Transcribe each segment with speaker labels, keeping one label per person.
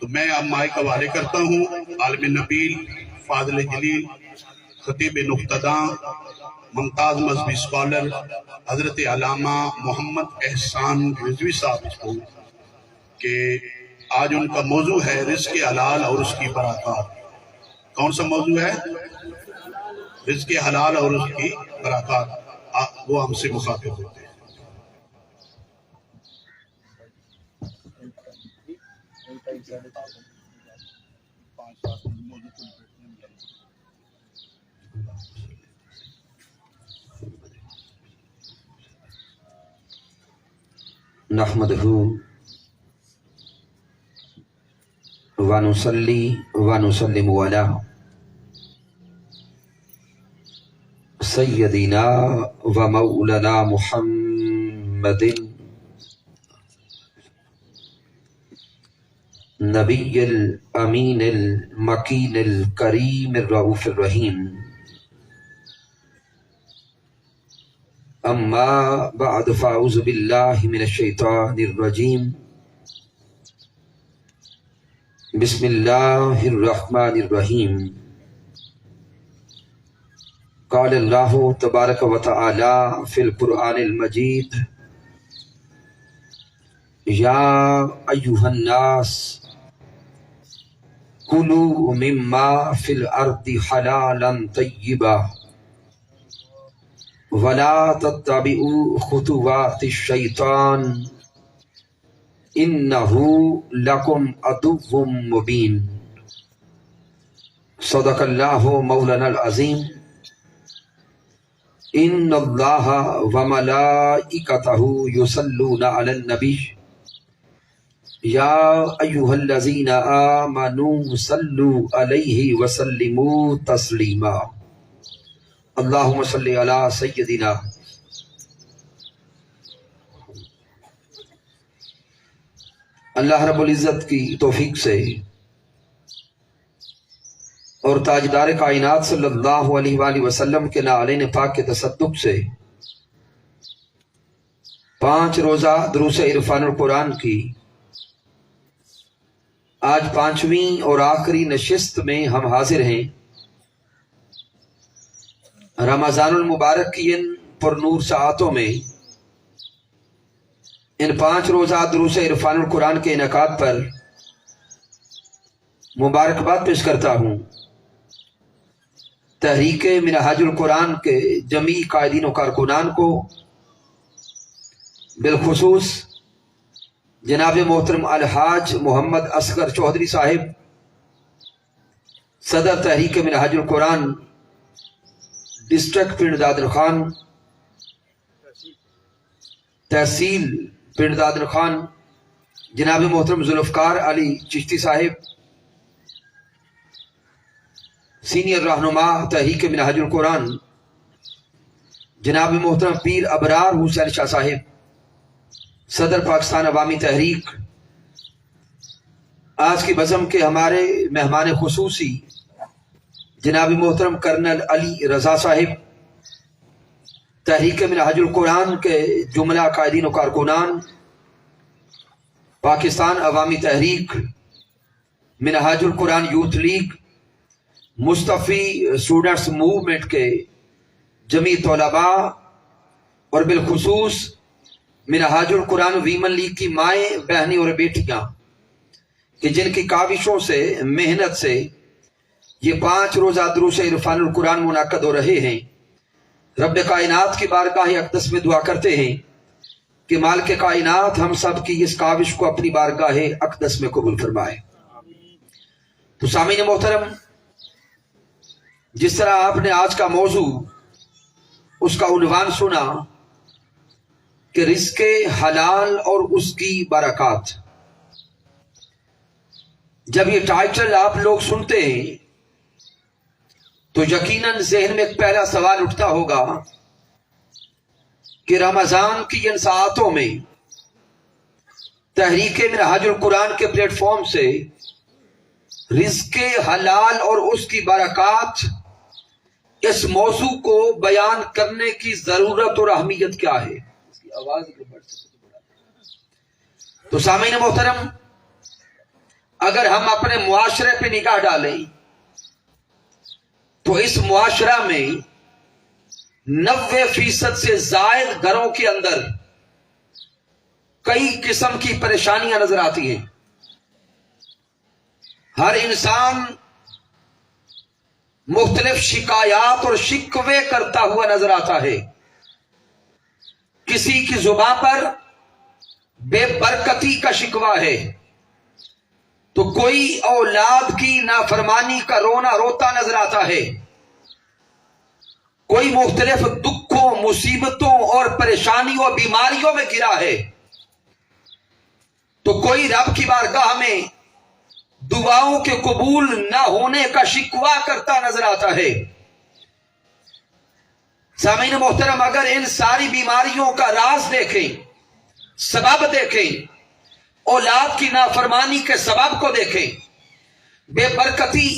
Speaker 1: تو میں اب مائک حوالے کرتا ہوں عالم نبیل، فاضل جلیل، خطیب نقطداں، ممتاز مذہبی اسکالر حضرت علامہ محمد احسان رضوی صاحب کو کہ آج ان کا موضوع ہے رزق حلال اور اس کی برکات۔ کون سا موضوع ہے؟ رزق حلال اور اس کی برکات۔ وہ ہم سے مخاطب ہوتے ہیں۔
Speaker 2: نحمدہ ونصلی ونسلم علی سیدنا و مولانا محمد نبی الامین المکین الکریم الرؤوف الرحیم۔ اما بعد فاعوذ باللہ من الشیطان الرجیم۔ بسم اللہ الرحمن الرحیم۔ قال اللہ تبارک و تعالی فی القرآن المجید یا ایہا الناس کلوا مما فی الارض حلالا طیبا ولا تتبعوا خطوات الشیطان انہ لکم عدو مبین۔ صدق اللہ مولانا العظیم۔ ان اللہ وملائکتہ یصلون علی النبی یا ایہا الذین آمنوا صلوا علیہ وسلموا تسلیما۔ اللہم صلی علی سیدنا۔ اللہ رب العزت کی توفیق سے اور تاجدار کائنات صلی اللہ علیہ وآلہ وسلم کے نعلین پاک کے تصدق سے 5 روزہ دروس عرفان القرآن کی آج 5ویں اور آخری نشست میں ہم حاضر ہیں۔ رمضان المبارک کی ان پر نور ساعتوں میں ان 5 روزہ دروس عرفان القرآن کے انعقاد پر مبارکباد پیش کرتا ہوں تحریک منہاج القرآن کے جمیع قائدین و کارکنان کو، بالخصوص جناب محترم الحاج محمد اصغر چودھری صاحب صدر تحریک منہاج القرآن ڈسٹرکٹ پنڈ دادر خان، تحصیل پنڈ دادر خان، جناب محترم ذوالفقار علی چشتی صاحب سینئر رہنما تحریک منہاج القرآن، جناب محترم پیر ابرار حسین شاہ صاحب صدر پاکستان عوامی تحریک، آج کی بزم کے ہمارے مہمان خصوصی جناب محترم کرنل علی رضا صاحب تحریک منہاج القرآن کے جملہ قائدین و کارکنان، پاکستان عوامی تحریک، منہاج القرآن یوتھ لیگ، مصطفی اسٹوڈنٹس موومنٹ کے جمیع طلباء اور بالخصوص منہاج القرآن ویمن لیگ کی مائیں، بہنیں اور بیٹیاں کہ جن کی کاوشوں سے، محنت سے یہ 5 روزہ دروس عرفان القرآن منعقد ہو رہے ہیں۔ رب کائنات کی بارگاہ اقدس میں دعا کرتے ہیں کہ مالک کائنات ہم سب کی اس کاوش کو اپنی بارگاہ اقدس میں قبول فرمائے۔ تو سامعین محترم، جس طرح آپ نے آج کا موضوع، اس کا عنوان سنا کہ رزق حلال اور اس کی برکات، جب یہ ٹائٹل آپ لوگ سنتے ہیں تو یقیناً ذہن میں ایک پہلا سوال اٹھتا ہوگا کہ رمضان کی ان ساعتوں میں تحریک منہاج القرآن کے پلیٹ فارم سے رزق حلال اور اس کی برکات، اس موضوع کو بیان کرنے کی ضرورت اور اہمیت کیا ہے؟ اس کی آواز تو سامعین محترم، اگر ہم اپنے معاشرے پہ نگاہ ڈالیں تو اس معاشرہ میں 90% سے زائد گھروں کے اندر کئی قسم کی پریشانیاں نظر آتی ہیں. ہر انسان مختلف شکایات اور شکوے کرتا ہوا نظر آتا ہے. کسی کی زبان پر بے برکتی کا شکوہ ہے تو کوئی اولاد کی نافرمانی کا رونا روتا نظر آتا ہے. کوئی مختلف دکھوں، مصیبتوں اور پریشانیوں، بیماریوں میں گرا ہے تو کوئی رب کی بارگاہ میں دعاؤں کے قبول نہ ہونے کا شکوہ کرتا نظر آتا ہے. سامعین محترم، اگر ان ساری بیماریوں کا راز دیکھیں، سبب دیکھیں، اولاد کی نافرمانی کے سبب کو دیکھیں، بے برکتی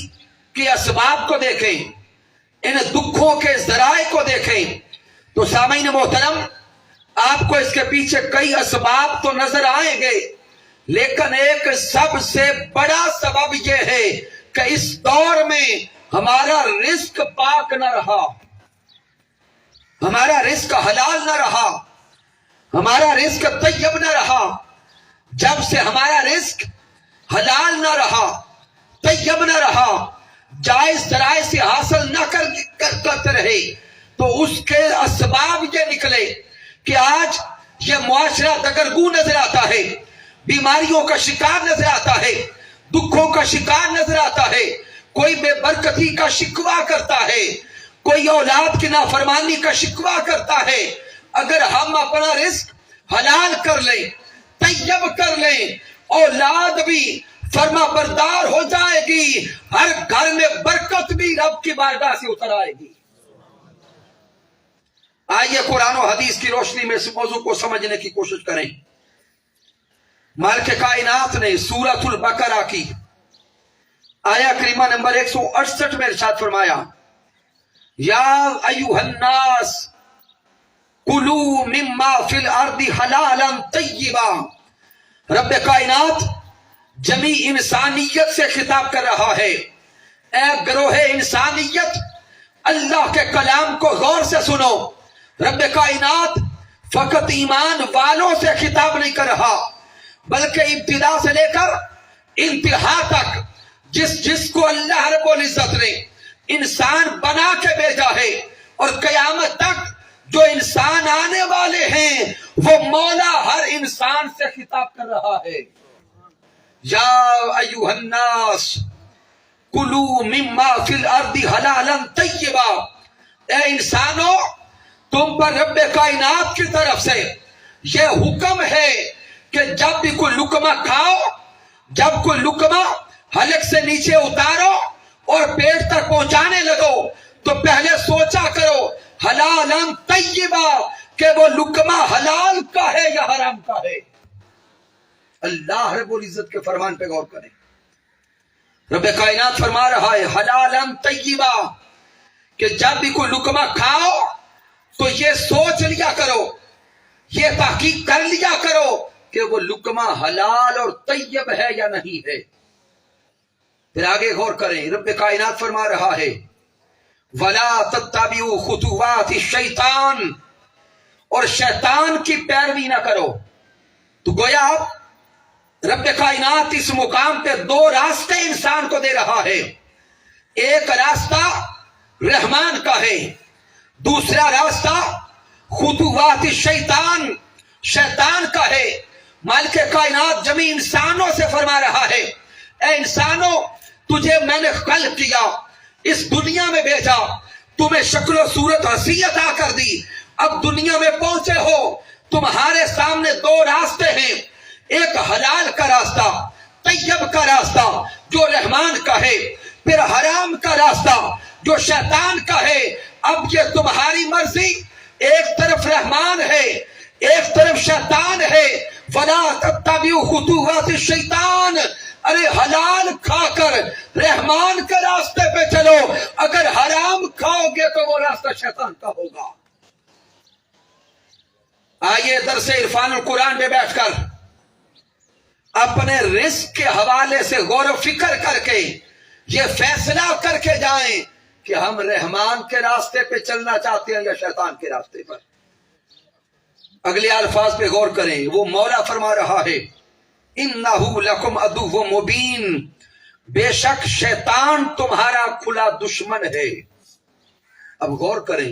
Speaker 2: کے اسباب کو دیکھیں، ان دکھوں کے ذرائع کو دیکھیں تو سامعین محترم آپ کو اس کے پیچھے کئی اسباب تو نظر آئیں گے، لیکن ایک سب سے بڑا سبب یہ ہے کہ اس دور میں ہمارا رزق پاک نہ رہا، ہمارا رزق حلال نہ رہا، ہمارا رزق طیب نہ رہا. جب سے ہمارا رزق حلال نہ رہا، طیب نہ رہا، جائز ذرائع سے حاصل نہ کرتے رہے تو اس کے اسباب یہ نکلے کہ آج یہ معاشرہ دگرگوں نظر آتا ہے، بیماریوں کا شکار نظر آتا ہے، دکھوں کا شکار نظر آتا ہے. کوئی بے برکتی کا شکوہ کرتا ہے، کوئی اولاد کی نافرمانی کا شکوہ کرتا ہے. اگر ہم اپنا رزق حلال کر لیں، طیب کر لیں، اولاد بھی فرما بردار ہو جائے گی، ہر گھر میں برکت بھی رب کی بارگاہ سے اتر آئے گی. آئیے قرآن و حدیث کی روشنی میں اس موضوع کو سمجھنے کی کوشش کریں. مالک کائنات نے سورۃ البقرہ کی آیا کریمہ نمبر 168 میں ارشاد فرمایا، یا ایھا الناس کلوا مما فی الارض حلالا طیبا. رب کائنات جمی انسانیت سے خطاب کر رہا ہے. اے گروہ انسانیت، اللہ کے کلام کو غور سے سنو. رب کائنات فقط ایمان والوں سے خطاب نہیں کر رہا بلکہ ابتدا سے لے کر انتہا تک جس کو اللہ رب العزت نے انسان بنا کے بھیجا ہے اور قیامت تک جو انسان آنے والے ہیں وہ مولا ہر انسان سے خطاب کر رہا ہے. یا ایھا الناس کلوا مما فی الارض حلالا طیبا. اے انسانوں، تم پر رب کائنات کی طرف سے یہ حکم ہے کہ جب بھی کوئی لقمہ کھاؤ، جب کوئی لقمہ حلق سے نیچے اتارو اور پیٹ تک پہنچانے لگو تو پہلے سوچا کرو حلالا طیبا کہ وہ لقمہ حلال کا ہے یا حرام کا ہے. اللہ رب العزت کے فرمان پہ غور کریں. رب کائنات فرما رہا ہے حلالا طیبا کہ جب بھی کوئی لقمہ کھاؤ تو یہ سوچ لیا کرو، یہ تحقیق کر لیا کرو کہ وہ لقمہ حلال اور طیب ہے یا نہیں ہے. پھر آگے غور کریں. رب کائنات فرما رہا ہے وَلَا تَتَّبِعُوا خُطُوَاتِ الشَّيْطَانِ، اور شیطان کی پیروی نہ کرو. تو گویا رب کائنات اس مقام پہ دو راستے انسان کو دے رہا ہے. ایک راستہ رحمان کا ہے، دوسرا راستہ خطوات الشیطان، شیطان کا ہے. مالک کائنات جمی انسانوں سے فرما رہا ہے اے انسانوں، تجھے میں نے خلق کیا، اس دنیا میں بھیجا، تمہیں شکل و صورت حسین عطا کر دی. اب دنیا میں پہنچے ہو، تمہارے سامنے دو راستے ہیں، ایک حلال کا راستہ، طیب کا راستہ جو رحمان کا ہے، پھر حرام کا راستہ جو شیطان کا ہے. اب یہ تمہاری مرضی، ایک طرف رحمان ہے ایک طرف شیطان ہے. وَلَا تَتَّبِعُوا خُطُوَاتِ الشَّيْطَانِ، ارے حلال کھا کر رحمان کے راستے پہ چلو، اگر حرام کھاؤ گے تو وہ راستہ شیطان کا ہوگا. آئیے درس عرفان القرآن پہ بیٹھ کر اپنے رزق کے حوالے سے غور و فکر کر کے یہ فیصلہ کر کے جائیں کہ ہم رحمان کے راستے پہ چلنا چاہتے ہیں یا شیطان کے راستے پر. اگلے الفاظ پہ غور کریں. وہ مولا فرما رہا ہے انہو لکم عدو مبین، بے شک شیطان تمہارا کھلا دشمن ہے. اب غور کریں،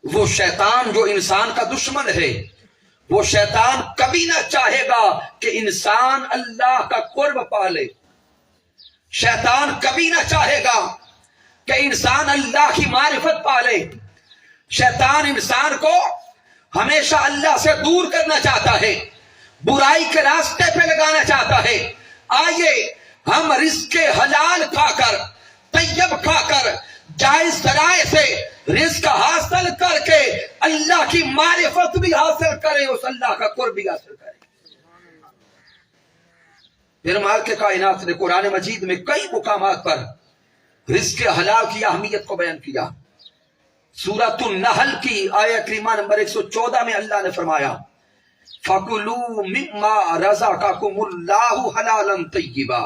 Speaker 2: وہ شیطان جو انسان کا دشمن ہے، وہ شیطان کبھی نہ چاہے گا کہ انسان اللہ کا قرب پالے. شیطان کبھی نہ چاہے گا کہ انسان اللہ کی معرفت پالے. شیطان انسان کو ہمیشہ اللہ سے دور کرنا چاہتا ہے، برائی کے راستے پہ لگانا چاہتا ہے. آئیے ہم رزق حلال کھا کر، طیب کھا کر، جائز ذرائع سے رزق حاصل کر کے اللہ کی معرفت بھی حاصل کریں، اس اللہ کا قرب بھی حاصل کریں. پھر مالک کائنات نے قرآن مجید میں کئی مقامات پر رزق حلال کی اہمیت کو بیان کیا. سورۃ النحل کی آیہ کریمہ نمبر 114 میں اللہ نے فرمایا فَكُلُوا مِمَّا رَزَقَكُمُ اللَّهُ حَلَالًا طَيِّبًا.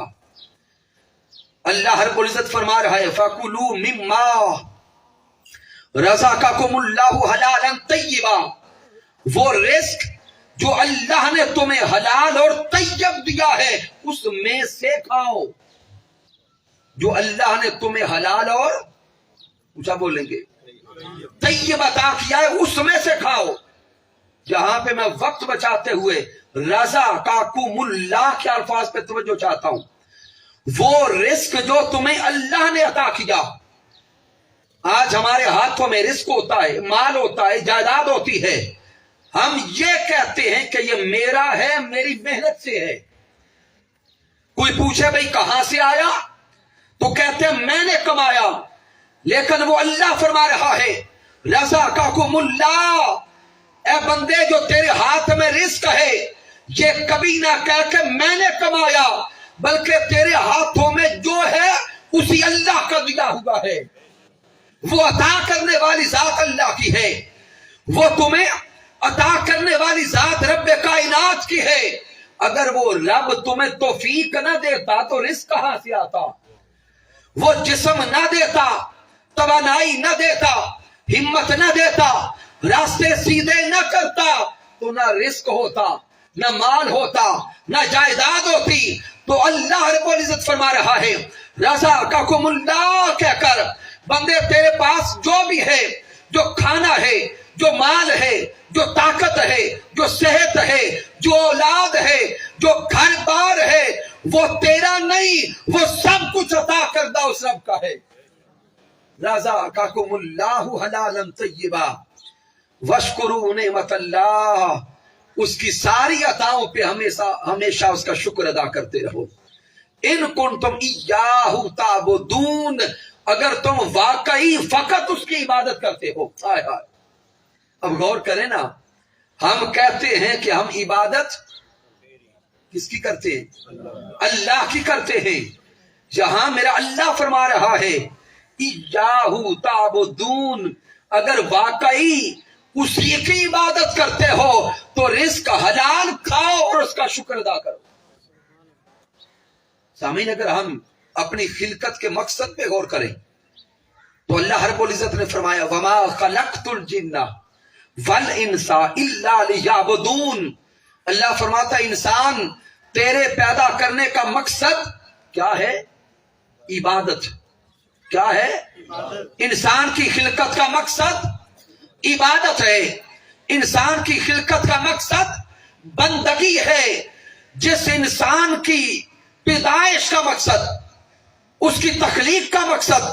Speaker 2: اللہ رب العزت فرما رہا ہے فَكُلُوا مِمَّا رَزَقَكُمُ اللَّهُ حَلَالًا طَيِّبًا، وہ رزق جو اللہ نے تمہیں حلال اور طیب دیا ہے اس میں سے کھاؤ. جو اللہ نے تمہیں حلال اور اونچا بولیں گے طیب عطا کیا ہے اس میں سے کھاؤ. جہاں پہ میں وقت بچاتے ہوئے رزقکم اللہ کے الفاظ پہ توجہ چاہتا ہوں، وہ رزق جو تمہیں اللہ نے عطا کیا. آج ہمارے ہاتھوں میں رزق ہوتا ہے، مال ہوتا ہے، جائیداد ہوتی ہے، ہم یہ کہتے ہیں کہ یہ میرا ہے، میری محنت سے ہے. کوئی پوچھے بھئی کہاں سے آیا تو کہتے ہیں میں نے کمایا. لیکن وہ اللہ فرما رہا ہے رزقکم اللہ، اے بندے جو تیرے ہاتھ میں رزق ہے یہ کبھی نہ کہہ کہ میں نے کمایا، بلکہ تیرے ہاتھوں میں جو ہے اسی اللہ کا دیا ہوا ہے. وہ عطا کرنے والی ذات اللہ کی ہے، وہ تمہیں عطا کرنے والی ذات رب کائنات کی ہے. اگر وہ رب تمہیں توفیق نہ دیتا تو رزق کہاں سے آتا؟ وہ جسم نہ دیتا، توانائی نہ دیتا، ہمت نہ دیتا، راستے سیدھے نہ کرتا تو نہ رزق ہوتا، نہ مال ہوتا، نہ جائیداد ہوتی. تو اللہ رب العزت فرما رہا ہے رزقکم اللہ کہہ کر بندے تیرے پاس جو بھی ہے، جو کھانا ہے، جو مال ہے، جو طاقت ہے، جو صحت ہے، جو اولاد ہے، جو گھر بار ہے، وہ تیرا نہیں، وہ سب کچھ عطا کردہ اس رب کا ہے. رزقکم اللہ حلالا طیبا واشکروا نعمت اللہ، اس کی ساری عطاؤں پہ ہمیشہ اس کا شکر ادا کرتے رہو. ان کنتم ایاہ تعبدون، اگر تم واقعی فقط اس کی عبادت کرتے ہو. اب غور کریں نا، ہم کہتے ہیں کہ ہم عبادت کس کی کرتے ہیں؟ اللہ کی کرتے ہیں. جہاں میرا اللہ فرما رہا ہے ایاہ تعبدون، اگر واقعی اسی کی عبادت کرتے ہو تو رزق حلال کھاؤ اور اس کا شکر ادا کرو. سامعین، اگر ہم اپنی خلقت کے مقصد پہ غور کریں تو اللہ رب العزت نے فرمایا وما خلقت الجن والانس الا لیعبدون. اللہ فرماتا ہے انسان تیرے پیدا کرنے کا مقصد کیا ہے؟ عبادت. کیا ہے؟ انسان کی خلقت کا مقصد عبادت ہے. انسان کی خلقت کا مقصد بندگی ہے. جس انسان کی پیدائش کا مقصد، اس کی تخلیق کا مقصد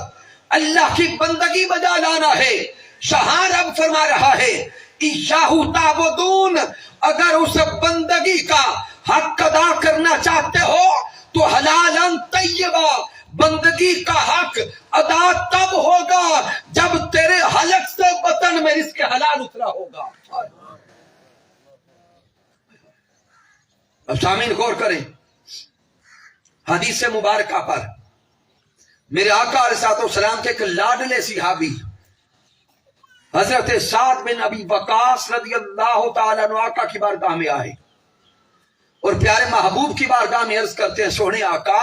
Speaker 2: اللہ کی بندگی بجا لانا ہے. شاہ رب فرما رہا ہے ایاہ تعبدون، اگر اس بندگی کا حق ادا کرنا چاہتے ہو تو حلالا طیبا، بندگی کا حق ادا تب ہوگا جب تیرے حلق سے بطن میں رزق حلال اترا ہوگا. اب سامعین غور کریں، حدیث مبارکہ پر میرے آقا علیہ الصلوۃ والسلام کے ایک لاڈلے صحابی حضرت سعد بن ابی وقاص رضی اللہ تعالیٰ عنہ آقا کی بارگاہ میں آئے اور پیارے محبوب کی بارگاہ میں عرض کرتے ہیں سونے آقا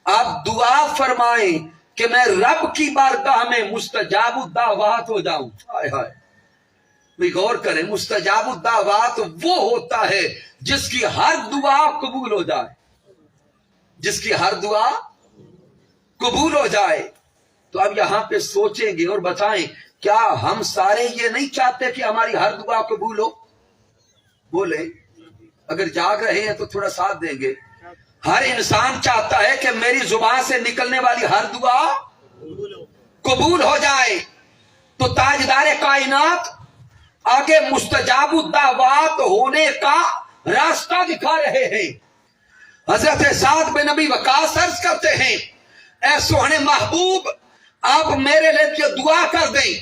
Speaker 2: آپ دعا فرمائیں کہ میں رب کی بارگاہ میں مستجاب الدعوات ہو جاؤں. ہائے ہائے بھی غور کریں, مستجاب الدعوات وہ ہوتا ہے جس کی ہر دعا قبول ہو جائے, جس کی ہر دعا قبول ہو جائے. تو اب یہاں پہ سوچیں گے اور بتائیں کیا ہم سارے یہ نہیں چاہتے کہ ہماری ہر دعا قبول ہو؟ بولے اگر جاگ رہے ہیں تو تھوڑا ساتھ دیں گے. ہر انسان چاہتا ہے کہ میری زبان سے نکلنے والی ہر دعا قبول ہو جائے. تو تاجدار کائنات آگے مستجاب الدعوات ہونے کا راستہ دکھا رہے ہیں. حضرت سعد بن نبی وقاص عرض کرتے ہیں اے سوہنے محبوب آپ میرے لیے دعا کر دیں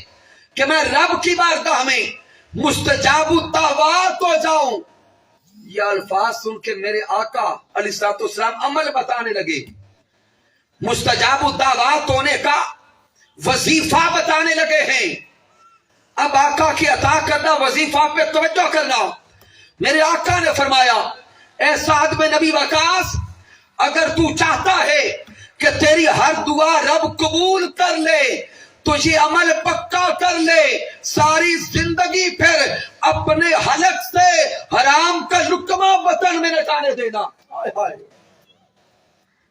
Speaker 2: کہ میں رب کی بارگاہ میں مستجاب الدعوات ہو جاؤں. یہ الفاظ سن کے میرے آقا علیہ الصلوۃ والسلام عمل بتانے لگے, مستجاب الدعوات ہونے کا وظیفہ بتانے لگے ہیں. اب آقا کی عطا کرنا وظیفہ پہ توجہ کرنا. میرے آقا نے فرمایا اے سعد بن نبی وقاص اگر تو چاہتا ہے کہ تیری ہر دعا رب قبول کر لے تو یہ عمل پکا کر لے, ساری زندگی پھر اپنے حلق سے حرام کا لقمہ بطن میں نہ جانے دینا.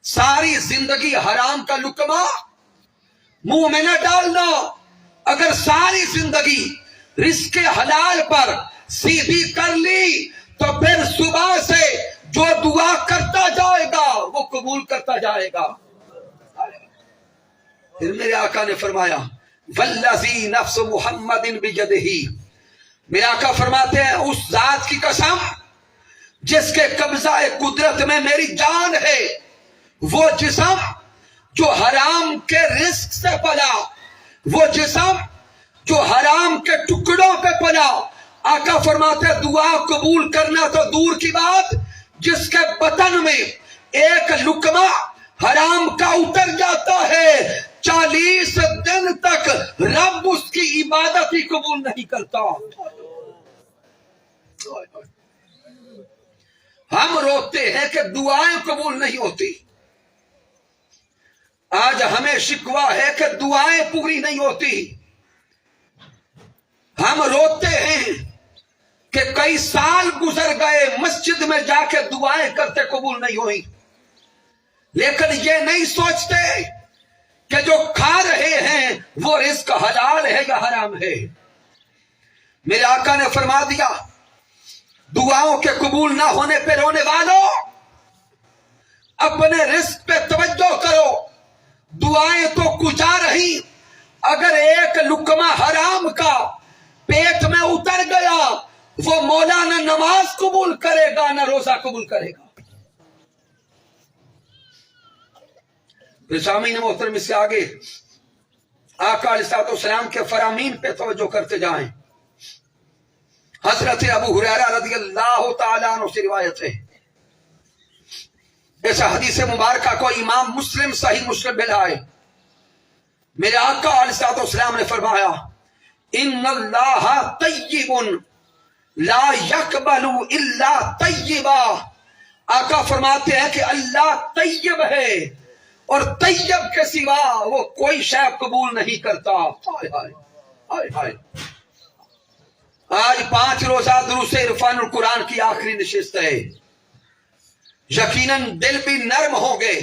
Speaker 2: ساری زندگی حرام کا لقمہ منہ میں نہ ڈالنا. اگر ساری زندگی رزق حلال پر سیدھی کر لی تو پھر صبح سے جو دعا کرتا جائے گا وہ قبول کرتا جائے گا. پھر میرے آقا نے فرمایا والذی نفس محمد بیدہ, میرے آقا فرماتے ہیں اس ذات کی قسم جس کے قبضہ قدرت میں میری جان ہے, وہ جسم جو حرام کے رزق سے پلا, وہ جسم جو حرام کے ٹکڑوں پہ پلا, آقا فرماتے دعا قبول کرنا تو دور کی بات, جس کے بطن میں ایک لقمہ حرام کا اتر جاتا ہے 40 دن تک رب اس کی عبادت ہی قبول نہیں کرتا. ہم روتے ہیں کہ دعائیں قبول نہیں ہوتی, آج ہمیں شکوہ ہے کہ دعائیں پوری نہیں ہوتی. ہم روتے ہیں کہ کئی سال گزر گئے مسجد میں جا کے دعائیں کرتے قبول نہیں ہوئی, لیکن یہ نہیں سوچتے کہ جو کھا رہے ہیں وہ رزق حلال ہے یا حرام ہے. میرے آقا نے فرما دیا دعاؤں کے قبول نہ ہونے پہ رونے والوں اپنے رزق پہ توجہ کرو. دعائیں تو کچا رہی, اگر ایک لقمہ حرام کا پیٹ میں اتر گیا وہ مولا نہ نماز قبول کرے گا نہ روزہ قبول کرے گا. سامعین محترم اس سے آگے آقا علیہ الصلوۃ والسلام کے فرامین پہ توجہ کرتے جائیں. حضرت ابو ہریرہ رضی اللہ تعالیٰ عنہ سے روایت ہے, ایسا حدیث مبارکہ کو امام مسلم صحیح مسلم میں لائے. میرے آقا علیہ الصلوۃ والسلام نے فرمایا ان اللہ طیب لا یقبل الا طیبا. آقا فرماتے ہیں کہ اللہ طیب ہے اور طیب کے سوا وہ کوئی شے قبول نہیں کرتا. آج 5 روزہ دروس عرفان القرآن کی آخری نشست ہے. یقیناً دل بھی نرم ہو گئے,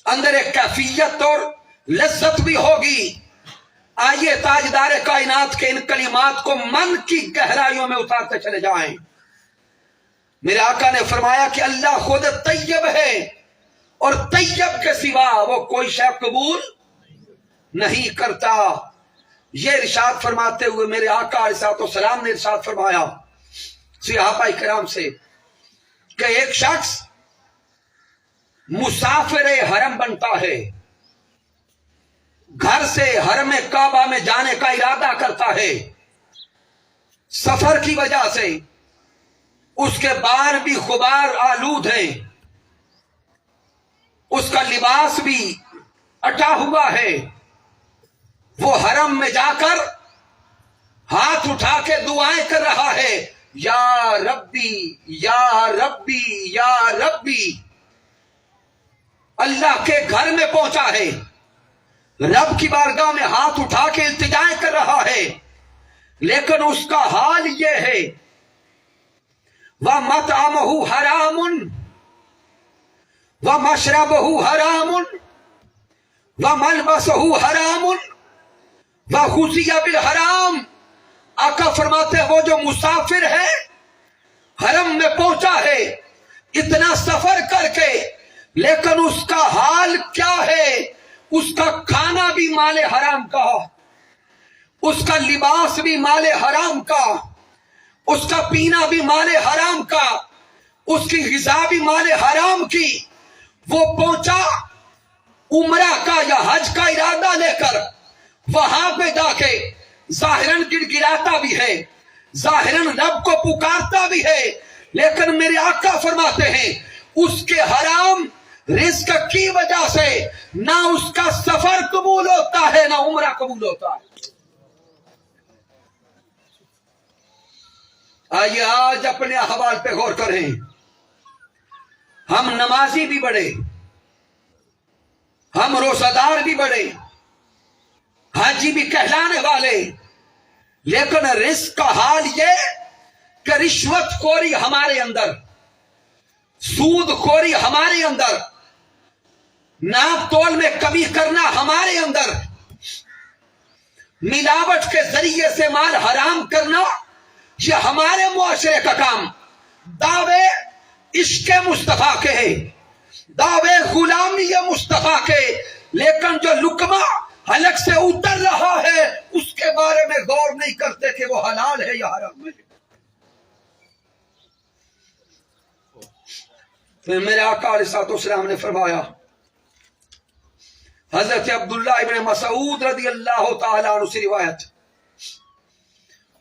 Speaker 2: اندر ایک کیفیت اور لذت بھی ہوگی. آئیے تاجدار کائنات کے ان کلمات کو من کی گہرائیوں میں اتارتے چلے جائیں. میرے آقا نے فرمایا کہ اللہ خود طیب ہے اور طیب کے سوا وہ کوئی شے قبول نہیں کرتا. یہ ارشاد فرماتے ہوئے میرے آقا علیہ الصلوۃ والسلام نے ارشاد فرمایا صحابہ کرام سے کہ ایک شخص مسافر حرم بنتا ہے, گھر سے حرم کعبہ میں جانے کا ارادہ کرتا ہے. سفر کی وجہ سے اس کے بال بھی غبار آلود ہیں, اس کا لباس بھی اٹا ہوا ہے. وہ حرم میں جا کر ہاتھ اٹھا کے دعائیں کر رہا ہے یا ربی یا ربی یا ربی، اللہ کے گھر میں پہنچا ہے، رب کی بارگاہ میں ہاتھ اٹھا کے التجائیں کر رہا ہے، لیکن اس کا حال یہ ہے وَمَطْعَمُهُ حَرَامٌ وَمَشْرَبُهُ حَرَامٌ وَمَلْبَسُهُ حَرَامٌ وَغُذِّيَ بِالْحَرَامِ۔ آقا فرماتے ہیں وہ جو مسافر ہے، حرم میں پہنچا ہے اتنا سفر کر کے، لیکن اس کا حال کیا ہے؟ اس کا کھانا بھی مال حرام کا، اس کا لباس بھی مال حرام کا، اس کا پینا بھی مال حرام کا، اس کی غذا بھی مال حرام کی۔ وہ پہنچا عمرہ کا یا حج کا ارادہ لے کر، وہاں پہ جا کے ظاہراً گڑ گڑاتا بھی ہے، ظاہراً رب کو پکارتا بھی ہے، لیکن میرے آقا فرماتے ہیں اس کے حرام رزق کی وجہ سے نہ اس کا سفر قبول ہوتا ہے نہ عمرہ قبول ہوتا ہے۔ آئیے آج اپنے احوال پہ غور کریں۔ ہم نمازی بھی بڑے، ہم روزہ دار بھی بڑے، حاجی بھی کہلانے والے، لیکن رزق کا حال یہ کہ رشوت خوری ہمارے اندر، سود خوری ہمارے اندر، ناپ تول میں کمی کرنا ہمارے اندر، ملاوٹ کے ذریعے سے مال حرام کرنا یہ ہمارے معاشرے کا کام۔ دعوے عشق مصطفیٰ کے ہیں، دعوے غلامی مصطفیٰ کے، لیکن جو لقمہ حلق سے اتر رہا ہے اس کے بارے میں غور نہیں کرتے کہ وہ حلال ہے یا حرام ہے۔ پھر میرے آقا علیہ الصلوۃ والسلام نے فرمایا، حضرت عبداللہ ابن مسعود رضی اللہ تعالیٰ عنہ سے روایت،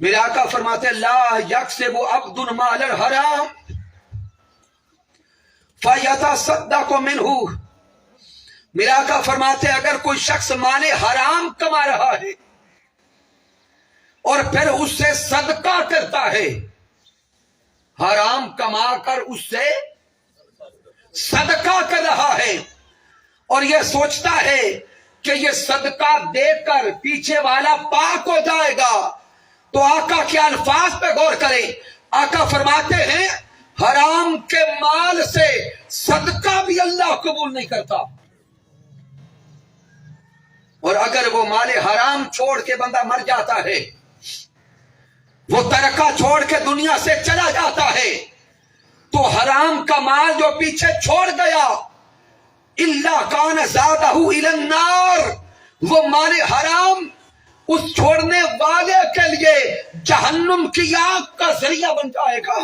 Speaker 2: میرے آقا فرماتے لا یکسب عبد مال الحرام فیتصدق منہ۔ میرے آقا فرماتے اگر کوئی شخص مال حرام کما رہا ہے اور پھر اس سے صدقہ کرتا ہے، حرام کما کر اس سے صدقہ کر رہا ہے اور یہ سوچتا ہے کہ یہ صدقہ دے کر پیچھے والا پاک ہو جائے گا، تو آقا کے الفاظ پہ غور کریں۔ آقا فرماتے ہیں حرام کے مال سے صدقہ بھی اللہ قبول نہیں کرتا، اور اگر وہ مال حرام چھوڑ کے بندہ مر جاتا ہے، وہ ترکہ چھوڑ کے دنیا سے چلا جاتا ہے، تو حرام کا مال جو پیچھے چھوڑ گیا اللہ کان زادہ الی النار، وہ مال حرام اس چھوڑنے والے کے لیے جہنم کی آگ کا ذریعہ بن جائے گا۔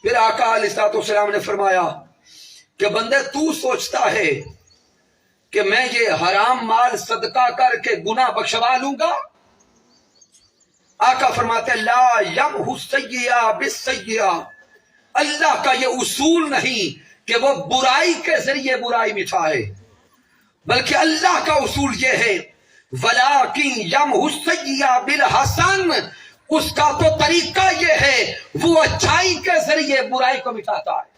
Speaker 2: پھر آقا علیہ الصلوۃ والسلام نے فرمایا کہ بندے تو سوچتا ہے کہ میں یہ حرام مال صدقہ کر کے گناہ بخشوا لوں گا؟ آقا فرماتے لا یمحو السیئہ بالسیئہ، اللہ کا یہ اصول نہیں کہ وہ برائی کے ذریعے برائی مٹھائے، بلکہ اللہ کا اصول یہ ہے وَلَٰكِن يَمْحُو السَّيِّئَ بِالْحَسَنِ، اس کا تو طریقہ یہ ہے وہ اچھائی کے ذریعے برائی کو مٹاتا ہے۔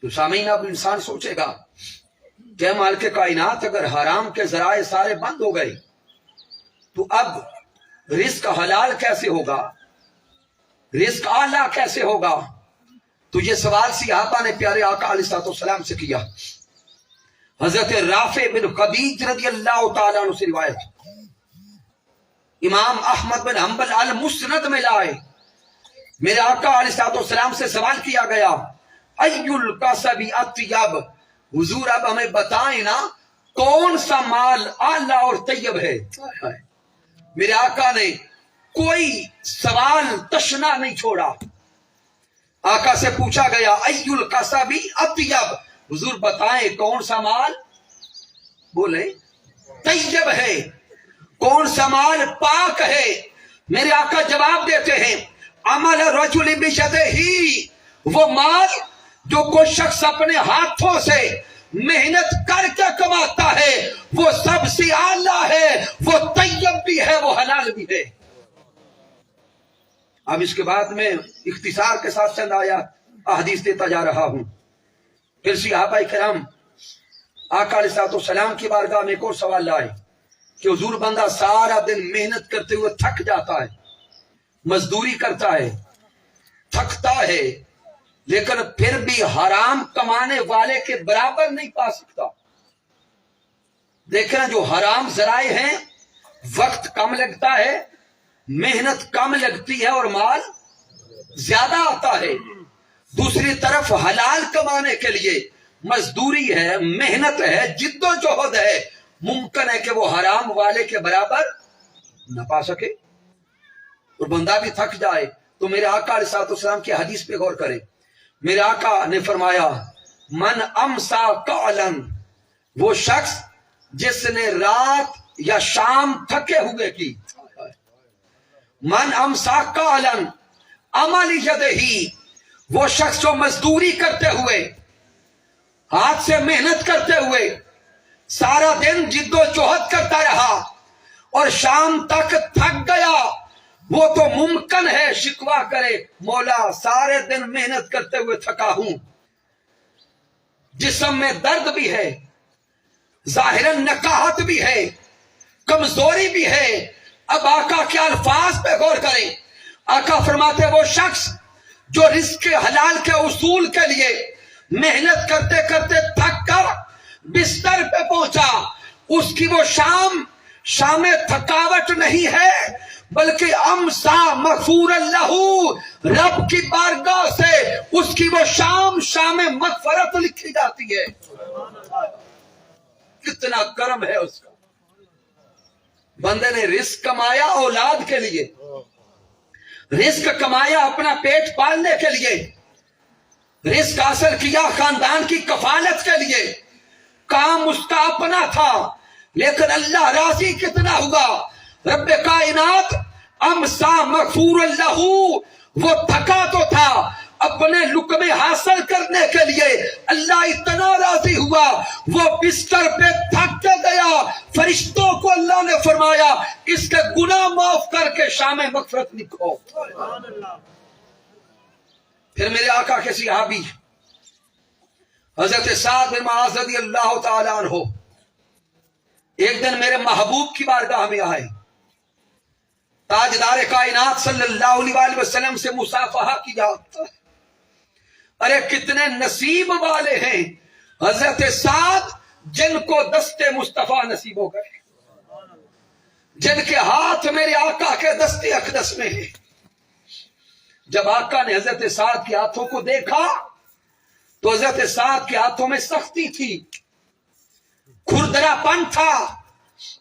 Speaker 2: تو سامعین اب انسان سوچے گا کہ مالک کائنات اگر حرام کے ذرائع سارے بند ہو گئے تو اب رزق حلال کیسے ہوگا، رزق اعلیٰ کیسے ہوگا؟ تو یہ سوال صحابہ نے پیارے آقا علیہ الصلوۃ والسلام سے کیا۔ حضرت رافع بن خدیج رضی اللہ تعالیٰ عنہ سے روایت، امام احمد بن حنبل المسند میں لائے، میرے آقا علیہ الصلوۃ والسلام سے سوال کیا گیا ای الکسب اطیب، حضور اب ہمیں بتائیں نا کون سا مال اعلیٰ اور طیب ہے؟ میرے آقا نے کوئی سوال تشنا نہیں چھوڑا۔ آقا سے پوچھا گیا ای الکسب اطیب، حضور بتائیں کون سا مال؟ بولے طیب ہے، کون سا مال پاک ہے؟ میرے آقا جواب دیتے ہیں عمل رجل بیدہ، وہ مال جو کوئی شخص اپنے ہاتھوں سے محنت کر کے کماتا ہے وہ سب سے اعلیٰ ہے، وہ طیب بھی ہے، وہ حلال بھی ہے۔ اب اس کے بعد میں اختصار کے ساتھ چند آیات احادیث دیتا جا رہا ہوں۔ پھر صحابہ کرام آقا علیہ الصلوۃ والسلام کی بارگاہ میں ایک اور سوال لائے کہ حضور بندہ سارا دن محنت کرتے ہوئے تھک جاتا ہے، مزدوری کرتا ہے، تھکتا ہے، لیکن پھر بھی حرام کمانے والے کے برابر نہیں پا سکتا۔ دیکھنا جو حرام ذرائع ہیں وقت کم لگتا ہے، محنت کم لگتی ہے اور مال زیادہ آتا ہے۔ دوسری طرف حلال کمانے کے لیے مزدوری ہے، محنت ہے، جد و جہد ہے، ممکن ہے کہ وہ حرام والے کے برابر نہ پا سکے اور بندہ بھی تھک جائے۔ تو میرے آقا علیہ الصلوۃ والسلام کی حدیث پہ غور کریں۔ میرے آقا نے فرمایا من امسا قعلا، وہ شخص جس نے رات یا شام تھکے ہوئے کی، من امسا قعلا عمل یدہی، وہ شخص جو مزدوری کرتے ہوئے، ہاتھ سے محنت کرتے ہوئے سارا دن جد و جہد کرتا رہا اور شام تک تھک گیا، وہ تو ممکن ہے شکوہ کرے مولا سارے دن محنت کرتے ہوئے تھکا ہوں، جسم میں درد بھی ہے، ظاہراً نکاہت بھی ہے، کمزوری بھی ہے۔ اب آقا کے الفاظ پہ غور کریں۔ آقا فرماتے وہ شخص جو رزق حلال کے اصول کے لیے محنت کرتے کرتے تھک کر بستر پہ پہنچا، اس کی وہ شام تھکاوٹ نہیں ہے بلکہ امسا مغفور اللہ، رب کی بارگاہ سے اس کی وہ شام مغفرت لکھی جاتی ہے۔ کتنا کرم ہے اس کا۔ بندے نے رزق کمایا اولاد کے لیے، رزق کمایا اپنا پیٹ پالنے کے لیے، رزق حاصل کیا خاندان کی کفالت کے لیے، کام اس کا اپنا تھا، لیکن اللہ راضی کتنا ہوا۔ رب کائنات امسا مغفور اللہ، وہ تھکا تو تھا، اپنے لقمے حاصل کرنے کے لیے اللہ اتنا راضی ہوا وہ بستر پہ تھک کے گیا، فرشتوں کو اللہ نے فرمایا اس کے گناہ معاف کر کے شام مغفرت لکھو۔ پھر میرے آقا کے صحابی حضرت سعد بن معاذ رضی اللہ تعالیٰ عنہ ایک دن میرے محبوب کی بارگاہ میں آئے، تاجدار کائنات صلی اللہ علیہ وسلم سے مصافحہ کیا۔ ارے کتنے نصیب والے ہیں حضرت سعد جن کو دست مصطفیٰ نصیب ہو گئے، جن کے ہاتھ میرے آقا کے دست اقدس میں ہیں۔ جب آقا نے حضرت سعد کے ہاتھوں کو دیکھا تو حضرت سعد کے ہاتھوں میں سختی تھی، کھردرا پن تھا۔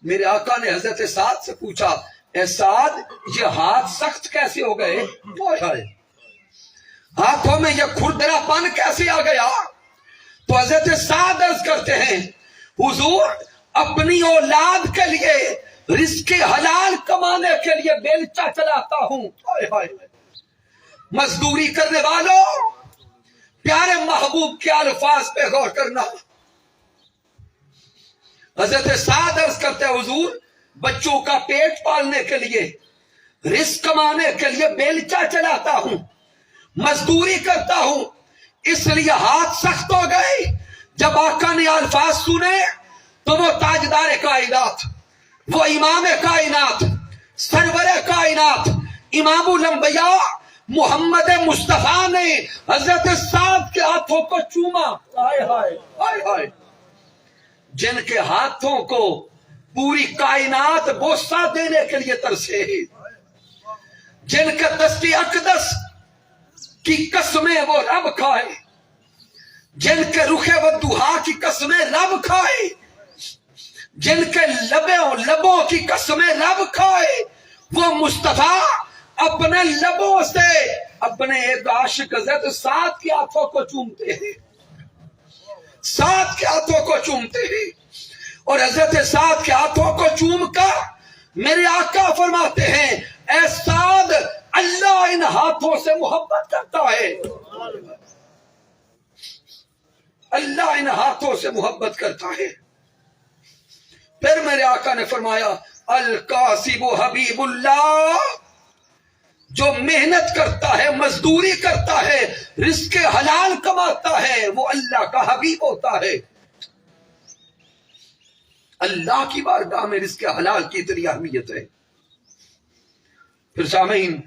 Speaker 2: میرے آقا نے حضرت سعد سے پوچھا اے سعد یہ ہاتھ سخت کیسے ہو گئے، ہاتھوں میں یہ کھردرا پن کیسے آ گیا؟ تو حضرت سعد عرض کرتے ہیں حضور اپنی اولاد کے لیے رزق حلال کمانے کے لیے بیلچہ چلاتا ہوں۔ مزدوری کرنے والوں پیارے محبوب کے الفاظ پہ غور کرنا۔ حضرت سعد عرض کرتے ہیں حضور بچوں کا پیٹ پالنے کے لیے رزق کمانے کے لیے بیلچہ چلاتا ہوں، مزدوری کرتا ہوں، اس لیے ہاتھ سخت ہو گئے۔ جب آقا نے الفاظ سنے تو وہ تاجدار کائنات، وہ امام کائنات، سرور کائنات، امام الانبیاء محمد مصطفیٰ نے حضرت سعد کے ہاتھوں کو چوما۔ جن کے ہاتھوں کو پوری کائنات بوسہ دینے کے لیے ترسے، جن کے دست اقدس کی قسمیں وہ رب کھائے، جن کے رخ ودوہا کی قسمیں رب کھائے، جن کے لبوں کی قسمیں رب کھائے، وہ مصطفیٰ اپنے لبوں سے اپنے ایک عاشق حضرت سعد کے ہاتھوں کو چومتے ہیں، سعد کے ہاتھوں کو چومتے ہیں، اور حضرت سعد کے ہاتھوں کو چوم کر میرے آقا فرماتے ہیں اے سعد اللہ ان ہاتھوں سے محبت کرتا ہے، اللہ ان ہاتھوں سے محبت کرتا ہے. پھر میرے آقا نے فرمایا القاسب حبیب اللہ، جو محنت کرتا ہے، مزدوری کرتا ہے، رزق حلال کماتا ہے، وہ اللہ کا حبیب ہوتا ہے. اللہ کی بارگاہ میں رزق حلال کی اتنی اہمیت ہے. پھر سامعین،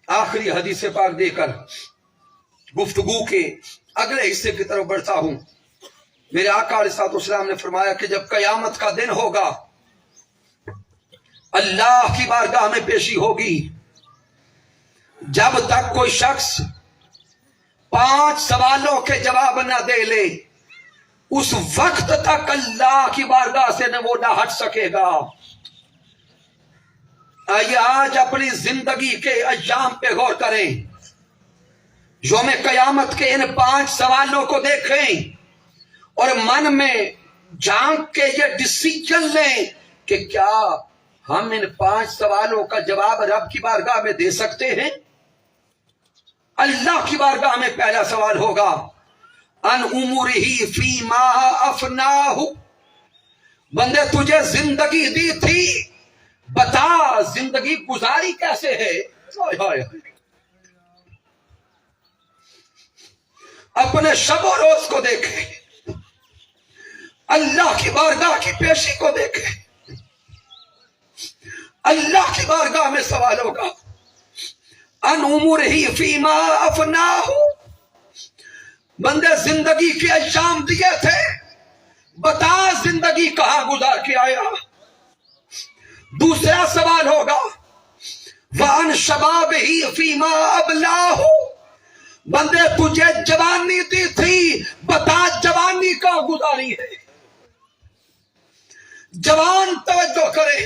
Speaker 2: آخری حدیث پاک دے کر گفتگو کے اگلے حصے کی طرف بڑھتا ہوں. میرے آقا علیہ الصلوۃ والسلام نے فرمایا کہ جب قیامت کا دن ہوگا، اللہ کی بارگاہ میں پیشی ہوگی، جب تک کوئی شخص 5 سوالوں کے جواب نہ دے لے، اس وقت تک اللہ کی بارگاہ سے وہ نہ ہٹ سکے گا. آئیے آج اپنی زندگی کے ایام پہ غور کریں، یوم قیامت کے ان 5 سوالوں کو دیکھیں اور من میں جھانک کے یہ ڈیسیجن لیں کہ کیا ہم ان 5 سوالوں کا جواب رب کی بارگاہ میں دے سکتے ہیں. اللہ کی بارگاہ میں پہلا سوال ہوگا ان عمرہ فیما افناہ، بندے تجھے زندگی دی تھی، بتا زندگی گزاری کیسے ہے. اپنے شب و روز کو دیکھیں، اللہ کی بارگاہ کی پیشی کو دیکھیں. اللہ کی بارگاہ میں سوال ہوگا ان عمرہ فیما افناہ، بندے زندگی کے ایام دیے تھے، بتا زندگی کہاں گزار کے آیا. دوسرا سوال ہوگا وَأَنْ شَبَابِهِ فِيمَا أَبْلَاهُ، بندے تجھے جوانی دی تھی، بتا جوانی کہاں گزاری ہے. جوان توجہ کرے،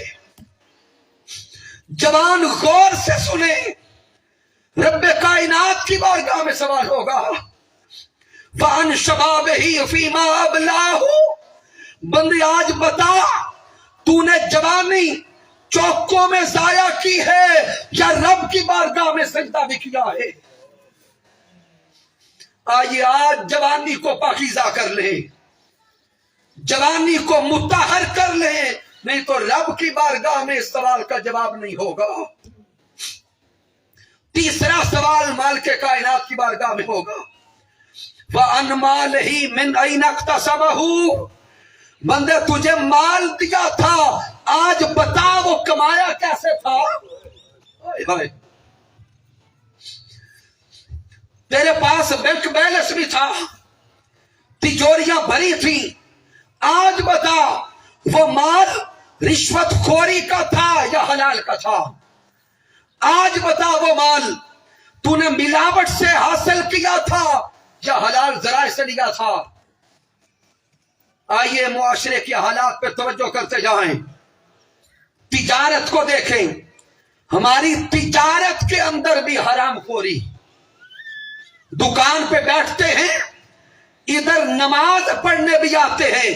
Speaker 2: جوان غور سے سنے، رب کائنات کی بارگاہ میں سوال ہوگا وَأَنْ شَبَابِهِ فِيمَا أَبْلَاهُ، بندے آج بتا تو نے جوانی چوکوں میں ضائع کی ہے یا رب کی بارگاہ میں سجدہ بھی کیا ہے. آئیے آج جوانی کو پاکیزہ کر لیں، جوانی کو مطہر کر لیں، نہیں تو رب کی بارگاہ میں اس سوال کا جواب نہیں ہوگا. تیسرا سوال مالک کائنات کی بارگاہ میں ہوگا وَأَنْ مَالِهِ مِنْ أَيْنَ اكْتَسَبَهُ، بندے تجھے مال دیا تھا، آج بتا وہ کمایا کیسے تھا. تیرے پاس بینک بیلنس بھی تھا، تجوریاں بھری تھی، آج بتا وہ مال رشوت خوری کا تھا یا حلال کا تھا. آج بتا وہ مال تو نے ملاوٹ سے حاصل کیا تھا یا حلال ذرائع سے لیا تھا. آئیے معاشرے کے حالات پہ توجہ کرتے جائیں، تجارت کو دیکھیں. ہماری تجارت کے اندر بھی حرام خوری. دکان پہ بیٹھتے ہیں، ادھر نماز پڑھنے بھی آتے ہیں،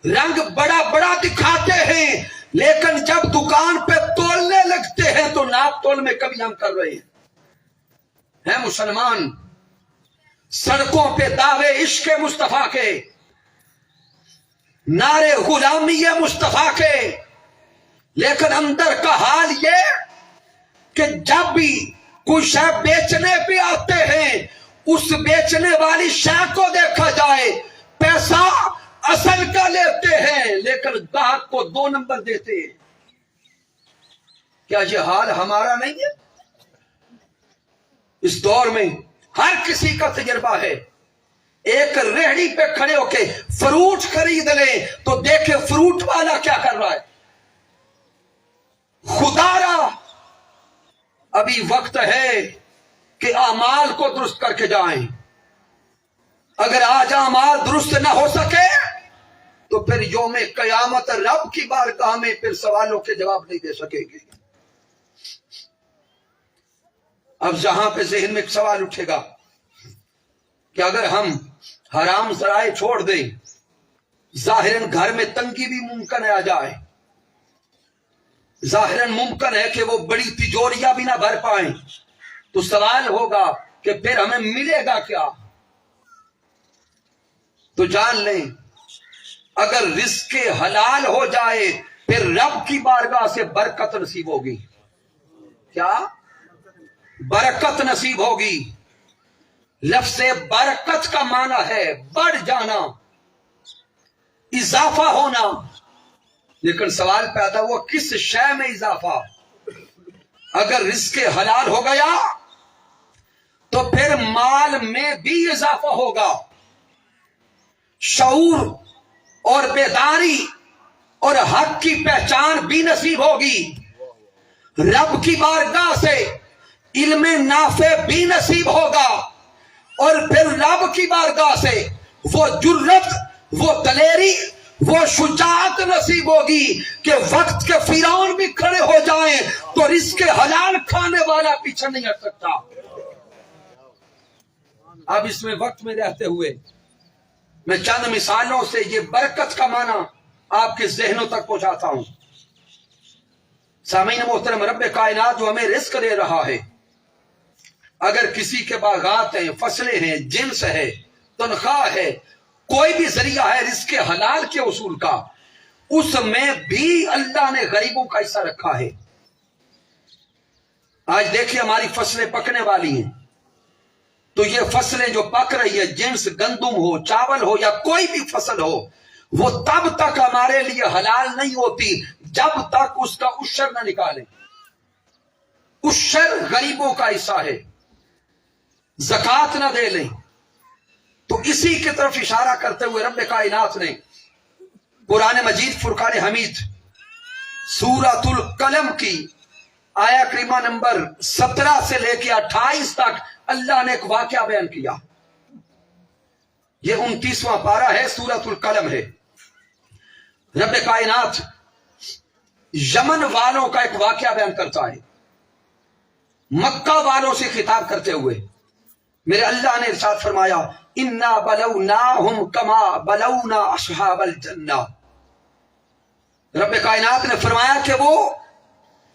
Speaker 2: رنگ بڑا بڑا دکھاتے ہیں، لیکن جب دکان پہ تولنے لگتے ہیں تو ناپ تول میں کبھی ہم کر رہے ہیں مسلمان. سڑکوں پہ دعوے عشق مصطفیٰ کے، نعرے غلامی مصطفیٰ کے، لیکن اندر کا حال یہ کہ جب بھی کوئی شے بیچنے پہ آتے ہیں، اس بیچنے والی شے کو دیکھا جائے، پیسہ اصل کا لیتے ہیں لیکن گاہک کو 2 نمبر دیتے ہیں. کیا یہ حال ہمارا نہیں ہے؟ اس دور میں ہر کسی کا تجربہ ہے. ایک ریہڑی پہ کھڑے ہو کے فروٹ خرید لیں تو دیکھیں فروٹ والا کیا کر رہا ہے. خدا را ابھی وقت ہے کہ اعمال کو درست کر کے جائیں. اگر آج اعمال درست نہ ہو سکے تو پھر یوم قیامت رب کی بارگاہ میں پھر سوالوں کے جواب نہیں دے سکیں گے. اب جہاں پہ ذہن میں ایک سوال اٹھے گا کہ اگر ہم حرام ذرائع چھوڑ دیں، ظاہراً گھر میں تنگی بھی ممکن ہے آ جائے، ظاہراً ممکن ہے کہ وہ بڑی تجوریاں بھی نہ بھر پائیں، تو سوال ہوگا کہ پھر ہمیں ملے گا کیا؟ تو جان لیں اگر رزق حلال ہو جائے پھر رب کی بارگاہ سے برکت نصیب ہوگی. کیا برکت نصیب ہوگی. لفظ برکت کا معنی ہے بڑھ جانا، اضافہ ہونا. لیکن سوال پیدا ہوا کس شے میں اضافہ؟ اگر رزق حلال ہو گیا تو پھر مال میں بھی اضافہ ہوگا، شعور اور بیداری اور حق کی پہچان بھی نصیب ہوگی، رب کی بارگاہ سے علم نافع بھی نصیب ہوگا، اور پھر رب کی بارگاہ سے وہ جرت، وہ دلیری، وہ شجاعت نصیب ہوگی کہ وقت کے فرعون بھی کھڑے ہو جائیں تو رزق حلال کھانے والا پیچھے نہیں ہٹ سکتا. اب اس میں وقت میں رہتے ہوئے میں چند مثالوں سے یہ برکت کا معنی آپ کے ذہنوں تک پہنچاتا ہوں. سامعین محترم، رب کائنات جو ہمیں رزق دے رہا ہے، اگر کسی کے باغات ہیں، فصلیں ہیں، جنس ہے، تنخواہ ہے، کوئی بھی ذریعہ ہے رزق حلال کے اصول کا، اس میں بھی اللہ نے غریبوں کا حصہ رکھا ہے. آج دیکھیے ہماری فصلیں پکنے والی ہیں، تو یہ فصلیں جو پک رہی ہے، جنس گندم ہو، چاول ہو یا کوئی بھی فصل ہو، وہ تب تک ہمارے لیے حلال نہیں ہوتی جب تک اس کا عشر نہ نکالیں. عشر غریبوں کا حصہ ہے، زکوٰۃ نہ دے لیں. تو اسی کی طرف اشارہ کرتے ہوئے رب کائنات نے قرآن مجید فرقان حمید سورۃ القلم کی آیا کریمہ نمبر 17 سے لے کے 28 تک اللہ نے ایک واقعہ بیان کیا. یہ 29واں پارہ ہے، سورۃ القلم ہے. رب کائنات یمن والوں کا ایک واقعہ بیان کرتا ہے، مکہ والوں سے خطاب کرتے ہوئے میرے اللہ نے ارشاد فرمایا انا بلوناہم کما بلونا اصحاب الجنہ. رب کائنات نے فرمایا کہ وہ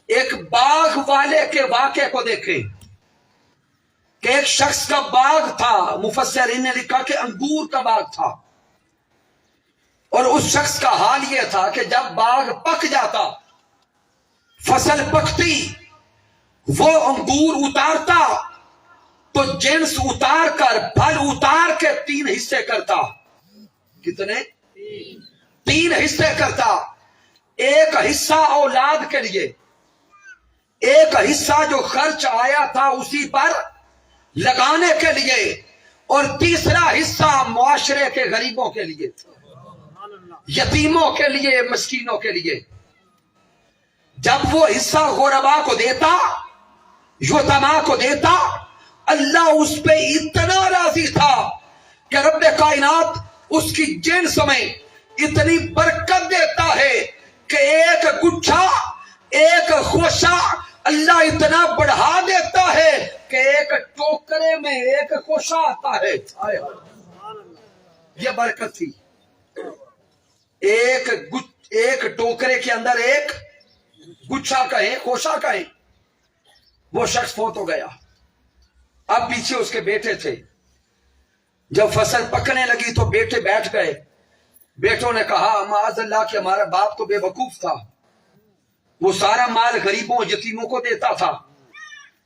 Speaker 2: ایک باغ والے کے واقعے کو دیکھیں کہ ایک شخص کا باغ تھا، مفسرین نے لکھا کہ انگور کا باغ تھا، اور اس شخص کا حال یہ تھا کہ جب باغ پک جاتا، فصل پکتی، وہ انگور اتارتا تو جنس اتار کر، پھل اتار کے 3 حصے کرتا. کتنے؟ 3 حصے کرتا. ایک حصہ اولاد کے لیے، ایک حصہ جو خرچ آیا تھا اسی پر لگانے کے لیے، اور تیسرا حصہ معاشرے کے غریبوں کے لیے، یتیموں کے لیے، مسکینوں کے لیے. جب وہ حصہ غربا کو دیتا، یتیما کو دیتا، اللہ اس پہ اتنا راضی تھا کہ رب کائنات اس کی جنس میں اتنی برکت دیتا ہے کہ ایک گچھا، ایک خوشہ اللہ اتنا بڑھا دیتا ہے کہ ایک ٹوکرے میں ایک خوشہ آتا ہے. یہ برکت تھی. ایک ٹوکرے کے اندر ایک گچھا کہیں، خوشہ کہیں. وہ شخص فوت ہو گیا. اب پیچھے اس کے بیٹے تھے. جب فصل پکنے لگی تو بیٹے بیٹھ گئے. بیٹوں نے کہا معاذ اللہ کہ ہمارا باپ تو بے وقوف تھا، وہ سارا مال غریبوں یتیموں کو دیتا تھا.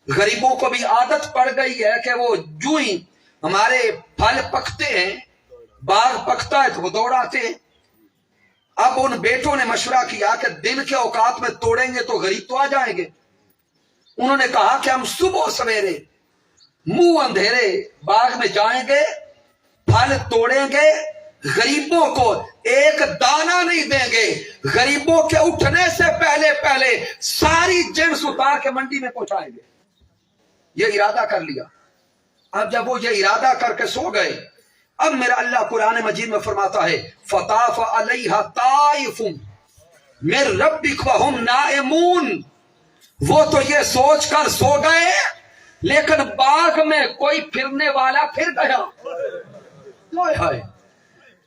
Speaker 2: غریبوں کو بھی عادت پڑ گئی ہے کہ وہ جو ہی ہمارے پھل پکتے ہیں، باغ پکتا ہے تو وہ دوڑاتے ہیں. اب ان بیٹوں نے مشورہ کیا کہ دن کے اوقات میں توڑیں گے تو غریب تو آ جائیں گے. انہوں نے کہا کہ ہم صبح سویرے منہ اندھیرے باغ میں جائیں گے، پھل توڑیں گے، غریبوں کو ایک دانہ نہیں دیں گے، غریبوں کے اٹھنے سے پہلے پہلے ساری جنس اتار کے منڈی میں پہنچائیں گے. یہ ارادہ کر لیا. اب جب وہ یہ ارادہ کر کے سو گئے، اب میرا اللہ قرآن مجید میں فرماتا ہے فطاف علیہا طائف من ربک وہم نائمون. وہ تو یہ سوچ کر سو گئے لیکن باغ میں کوئی پھرنے والا پھر گیا.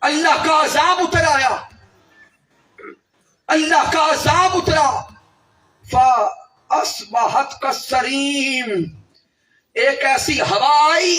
Speaker 2: اللہ کا عذاب اتر آیا، اللہ کا عذاب اترا. فاصبحت کالصریم. ایک ایسی ہوا آئی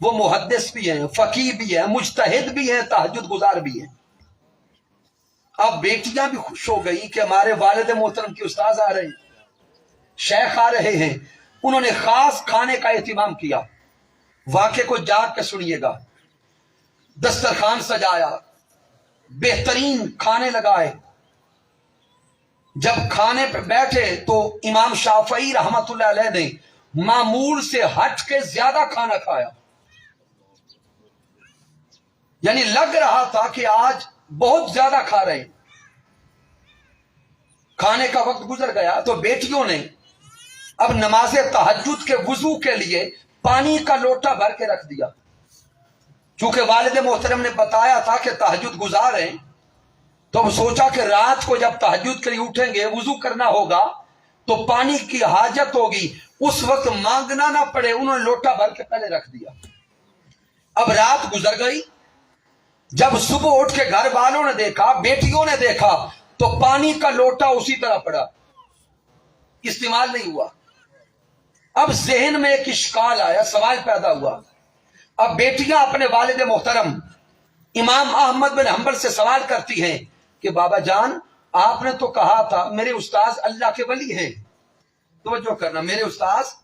Speaker 3: وہ محدث بھی ہیں، فقیہ بھی ہیں، مجتہد بھی ہیں، تہجد گزار بھی ہیں۔ اب بیٹیاں بھی خوش ہو گئی کہ ہمارے والد محترم کی استاذ آ رہے ہیں، شیخ آ رہے ہیں، انہوں نے خاص کھانے کا اہتمام کیا۔ واقعے کو جاگ کے سنیے گا۔ دسترخوان سجایا، بہترین کھانے لگائے۔ جب کھانے پہ بیٹھے تو امام شافعی رحمت اللہ علیہ نے معمول سے ہٹ کے زیادہ کھانا کھایا، یعنی لگ رہا تھا کہ آج بہت زیادہ کھا رہے ہیں۔ کھانے کا وقت گزر گیا تو بیٹیوں نے اب نماز تہجد کے وضو کے لیے پانی کا لوٹا بھر کے رکھ دیا۔ چونکہ والد محترم نے بتایا تھا کہ تہجد گزار ہیں، تو ہم سوچا کہ رات کو جب تہجد کے لیے اٹھیں گے، وضو کرنا ہوگا تو پانی کی حاجت ہوگی، اس وقت مانگنا نہ پڑے، انہوں نے لوٹا بھر کے پہلے رکھ دیا۔ اب رات گزر گئی، جب صبح اٹھ کے گھر والوں نے دیکھا، بیٹیوں نے دیکھا، تو پانی کا لوٹا اسی طرح پڑا، استعمال نہیں ہوا۔ اب ذہن میں ایک اشکال آیا، سوال پیدا ہوا۔ اب بیٹیاں اپنے والد محترم امام احمد بن حنبل سے سوال کرتی ہیں کہ بابا جان، آپ نے تو کہا تھا میرے استاذ اللہ کے ولی ہیں، توجہ کرنا، میرے استاذ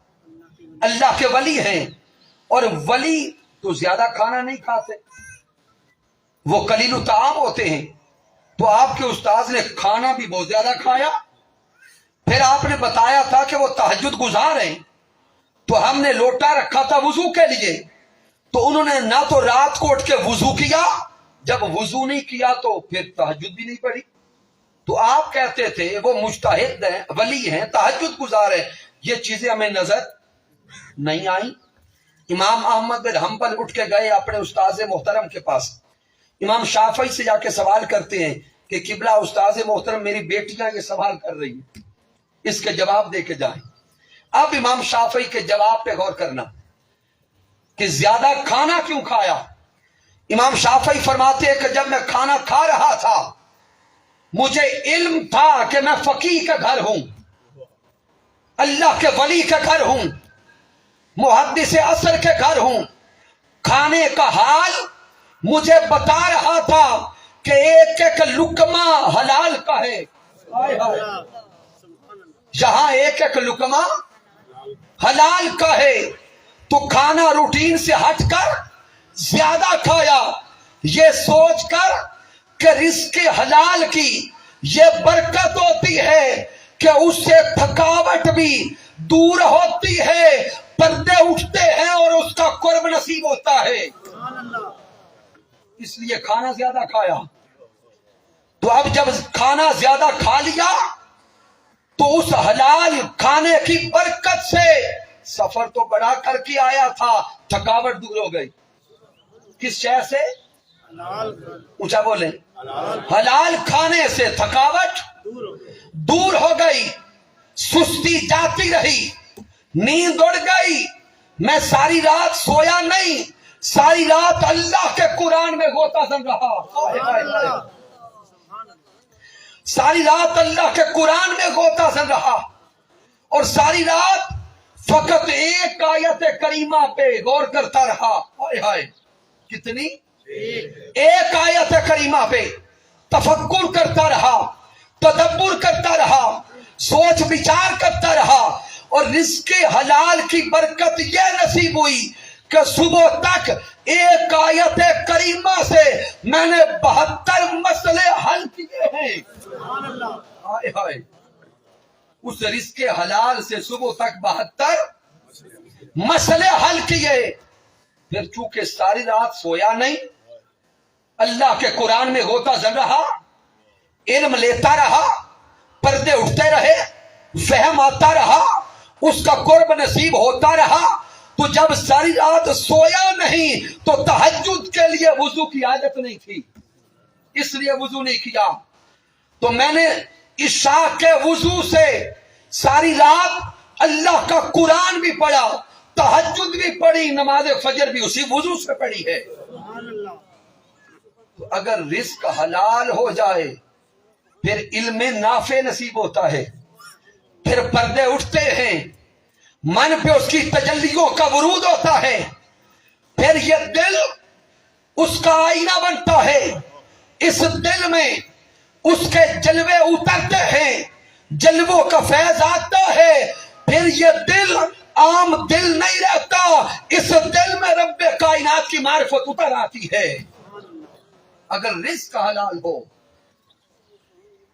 Speaker 3: اللہ کے ولی ہیں، اور ولی تو زیادہ کھانا نہیں کھاتے، وہ قلیل الطعام ہوتے ہیں، تو آپ کے استاذ نے کھانا بھی بہت زیادہ کھایا۔ پھر آپ نے بتایا تھا کہ وہ تہجد گزار ہیں، تو ہم نے لوٹا رکھا تھا وضو کے لیے، تو انہوں نے نہ تو رات کو اٹھ کے وضو کیا، جب وضو نہیں کیا تو پھر تہجد بھی نہیں پڑھی۔ تو آپ کہتے تھے وہ مجتہد ہیں، ولی ہیں، تہجد گزار ہیں، یہ چیزیں ہمیں نظر نہیں آئیں۔ امام احمد بن حنبل اٹھ کے گئے اپنے استاذ محترم کے پاس، امام شافعی سے جا کے سوال کرتے ہیں کہ قبلہ استاذ محترم، میری بیٹیاں یہ سوال کر رہی ہیں، اس کے جواب دے کے جائیں۔ اب امام شافعی کے جواب پہ غور کرنا کہ زیادہ کھانا کیوں کھایا۔ امام شافعی فرماتے ہیں کہ جب میں کھانا کھا رہا تھا، مجھے علم تھا کہ میں فقیہ کا گھر ہوں، اللہ کے ولی کا گھر ہوں، محدث عصر کے گھر ہوں۔ کھانے کا حال مجھے بتا رہا تھا کہ ایک ایک لقمہ حلال کا ہے، یہاں ایک ایک لقمہ حلال کا ہے، تو کھانا روٹین سے ہٹ کر زیادہ کھایا، یہ سوچ کر کہ رزق حلال کی یہ برکت ہوتی ہے کہ اس سے تھکاوٹ بھی دور ہوتی ہے، پردے اٹھتے ہیں اور اس کا قرب نصیب ہوتا ہے، اس لیے کھانا زیادہ کھایا۔ تو اب جب کھانا زیادہ کھا لیا تو اس حلال کھانے کی برکت سے سفر تو بڑا کر کے آیا تھا، تھکاوٹ دور ہو گئی۔ کس شے سے؟ اونچا بولیں، حلال کھانے سے تھکاوٹ دور ہو گئی، سستی جاتی رہی، نیند اڑ گئی۔ میں ساری رات سویا نہیں، ساری رات اللہ کے قرآن میں غوطہ زن رہا، ساری رات اللہ کے قرآن میں غوطہ زن رہا، اور ساری رات فقط ایک آیت کریمہ پہ غور کرتا رہا۔ ہائے ہائے، کتنی؟ ایک آیت کریمہ پہ تفکر کرتا رہا، تدبر کرتا رہا، سوچ بچار کرتا رہا، اور رزق حلال کی برکت یہ نصیب ہوئی کہ صبح تک ایک آیت کریمہ سے میں نے 72 مسئلے حل کیے ہیں۔ ہائے ہائے، اس رزق حلال سے صبح تک 72 مسئلے حل کیے۔ پھر چونکہ ساری رات سویا نہیں، اللہ کے قرآن میں غوطہ زن رہا، علم لیتا رہا، پردے اٹھتے رہے، فہم آتا رہا، اس کا قرب نصیب ہوتا رہا، تو جب ساری رات سویا نہیں تو تہجد کے لیے وضو کی عادت نہیں تھی، اس لیے وضو نہیں کیا۔ تو میں نے عشاء کے وضو سے ساری رات اللہ کا قرآن بھی پڑھا، تہجد بھی پڑھی، نماز فجر بھی اسی وضو سے پڑھی ہے۔ تو اگر رزق حلال ہو جائے پھر علم نافع نصیب ہوتا ہے، پھر پردے اٹھتے ہیں، من پہ اس کی تجلیوں کا ورود ہوتا ہے، پھر یہ دل اس کا آئینہ بنتا ہے، اس دل میں اس کے جلوے اترتے ہیں، جلووں کا فیض آتا ہے، پھر یہ دل عام دل نہیں رہتا، اس دل میں رب کائنات کی معرفت اتر آتی ہے۔ اگر رزق حلال ہو،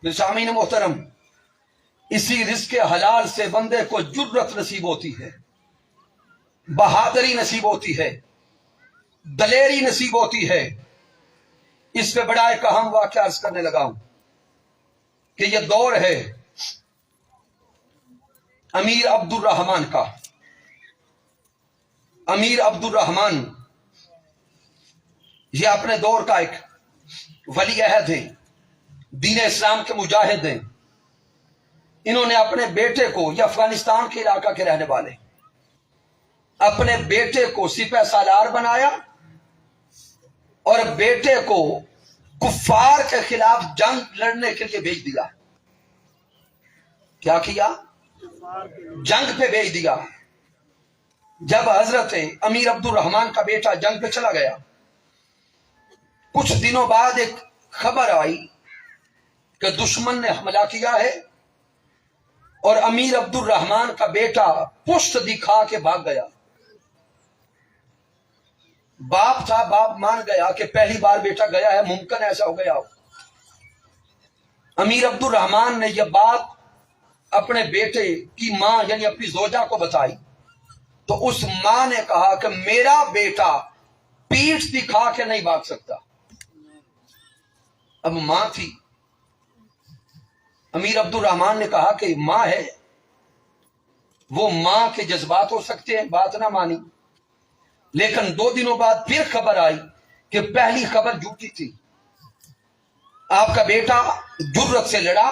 Speaker 3: سامعین محترم، اسی رزق حلال سے بندے کو جرت نصیب ہوتی ہے، بہادری نصیب ہوتی ہے، دلیری نصیب ہوتی ہے۔ اس پہ بڑا ایک اہم واقعہ عرض کرنے لگا ہوں کہ یہ دور ہے امیر عبد الرحمان کا۔ امیر عبد الرحمان یہ اپنے دور کا ایک ولی عہد ہے، دین اسلام کے مجاہد ہیں۔ انہوں نے اپنے بیٹے کو، یہ افغانستان کے علاقہ کے رہنے والے، اپنے بیٹے کو سپہ سالار بنایا اور بیٹے کو کفار کے خلاف جنگ لڑنے کے لیے بھیج دیا۔ کیا کیا؟ جنگ پہ بھیج دیا۔ جب حضرت امیر عبد الرحمان کا بیٹا جنگ پہ چلا گیا، کچھ دنوں بعد ایک خبر آئی کہ دشمن نے حملہ کیا ہے اور امیر عبد الرحمان کا بیٹا پشت دکھا کے بھاگ گیا۔ باپ تھا، باپ مان گیا کہ پہلی بار بیٹا گیا ہے، ممکن ایسا ہو گیا ہو۔ امیر عبد الرحمان نے یہ بات اپنے بیٹے کی ماں یعنی اپنی زوجہ کو بتائی تو اس ماں نے کہا کہ میرا بیٹا پیٹھ دکھا کے نہیں بھاگ سکتا۔ اب ماں تھی، امیر عبد الرحمان نے کہا کہ ماں ہے، وہ ماں کے جذبات ہو سکتے ہیں، بات نہ مانی۔ لیکن 2 دنوں بعد پھر خبر آئی کہ پہلی خبر جھوٹی تھی۔ آپ کا بیٹا جرت سے لڑا،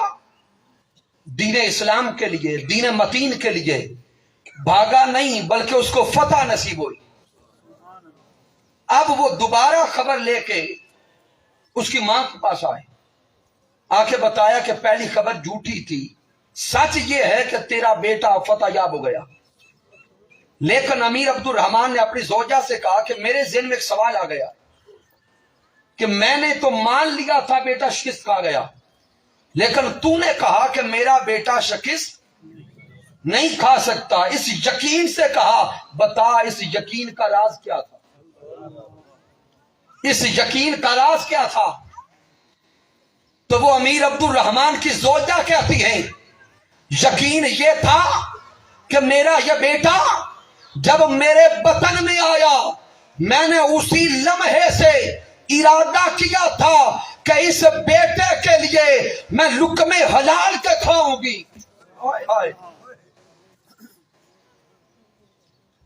Speaker 3: دین اسلام کے لیے، دین متین کے لیے بھاگا نہیں بلکہ اس کو فتح نصیب ہوئی۔ اب وہ دوبارہ خبر لے کے اس کی ماں کے پاس آئے، آ کے بتایا کہ پہلی خبر جھوٹی تھی، سچ یہ ہے کہ تیرا بیٹا فتح یاب ہو گیا۔ لیکن امیر عبد الرحمان نے اپنی زوجہ سے کہا کہ میرے ذہن میں ایک سوال آ گیا کہ میں نے تو مان لیا تھا بیٹا شکست کھا گیا، لیکن تو نے کہا کہ میرا بیٹا شکست نہیں کھا سکتا، اس یقین سے کہا بتا اس یقین کا راز کیا تھا؟ اس یقین کا راز کیا تھا؟ تو وہ امیر عبد الرحمان کی زوجہ کہتی ہیں یقین یہ تھا کہ میرا یہ بیٹا جب میرے بطن میں آیا میں نے اسی لمحے سے ارادہ کیا تھا کہ اس بیٹے کے لیے میں لقمے حلال کے کھاؤں گی۔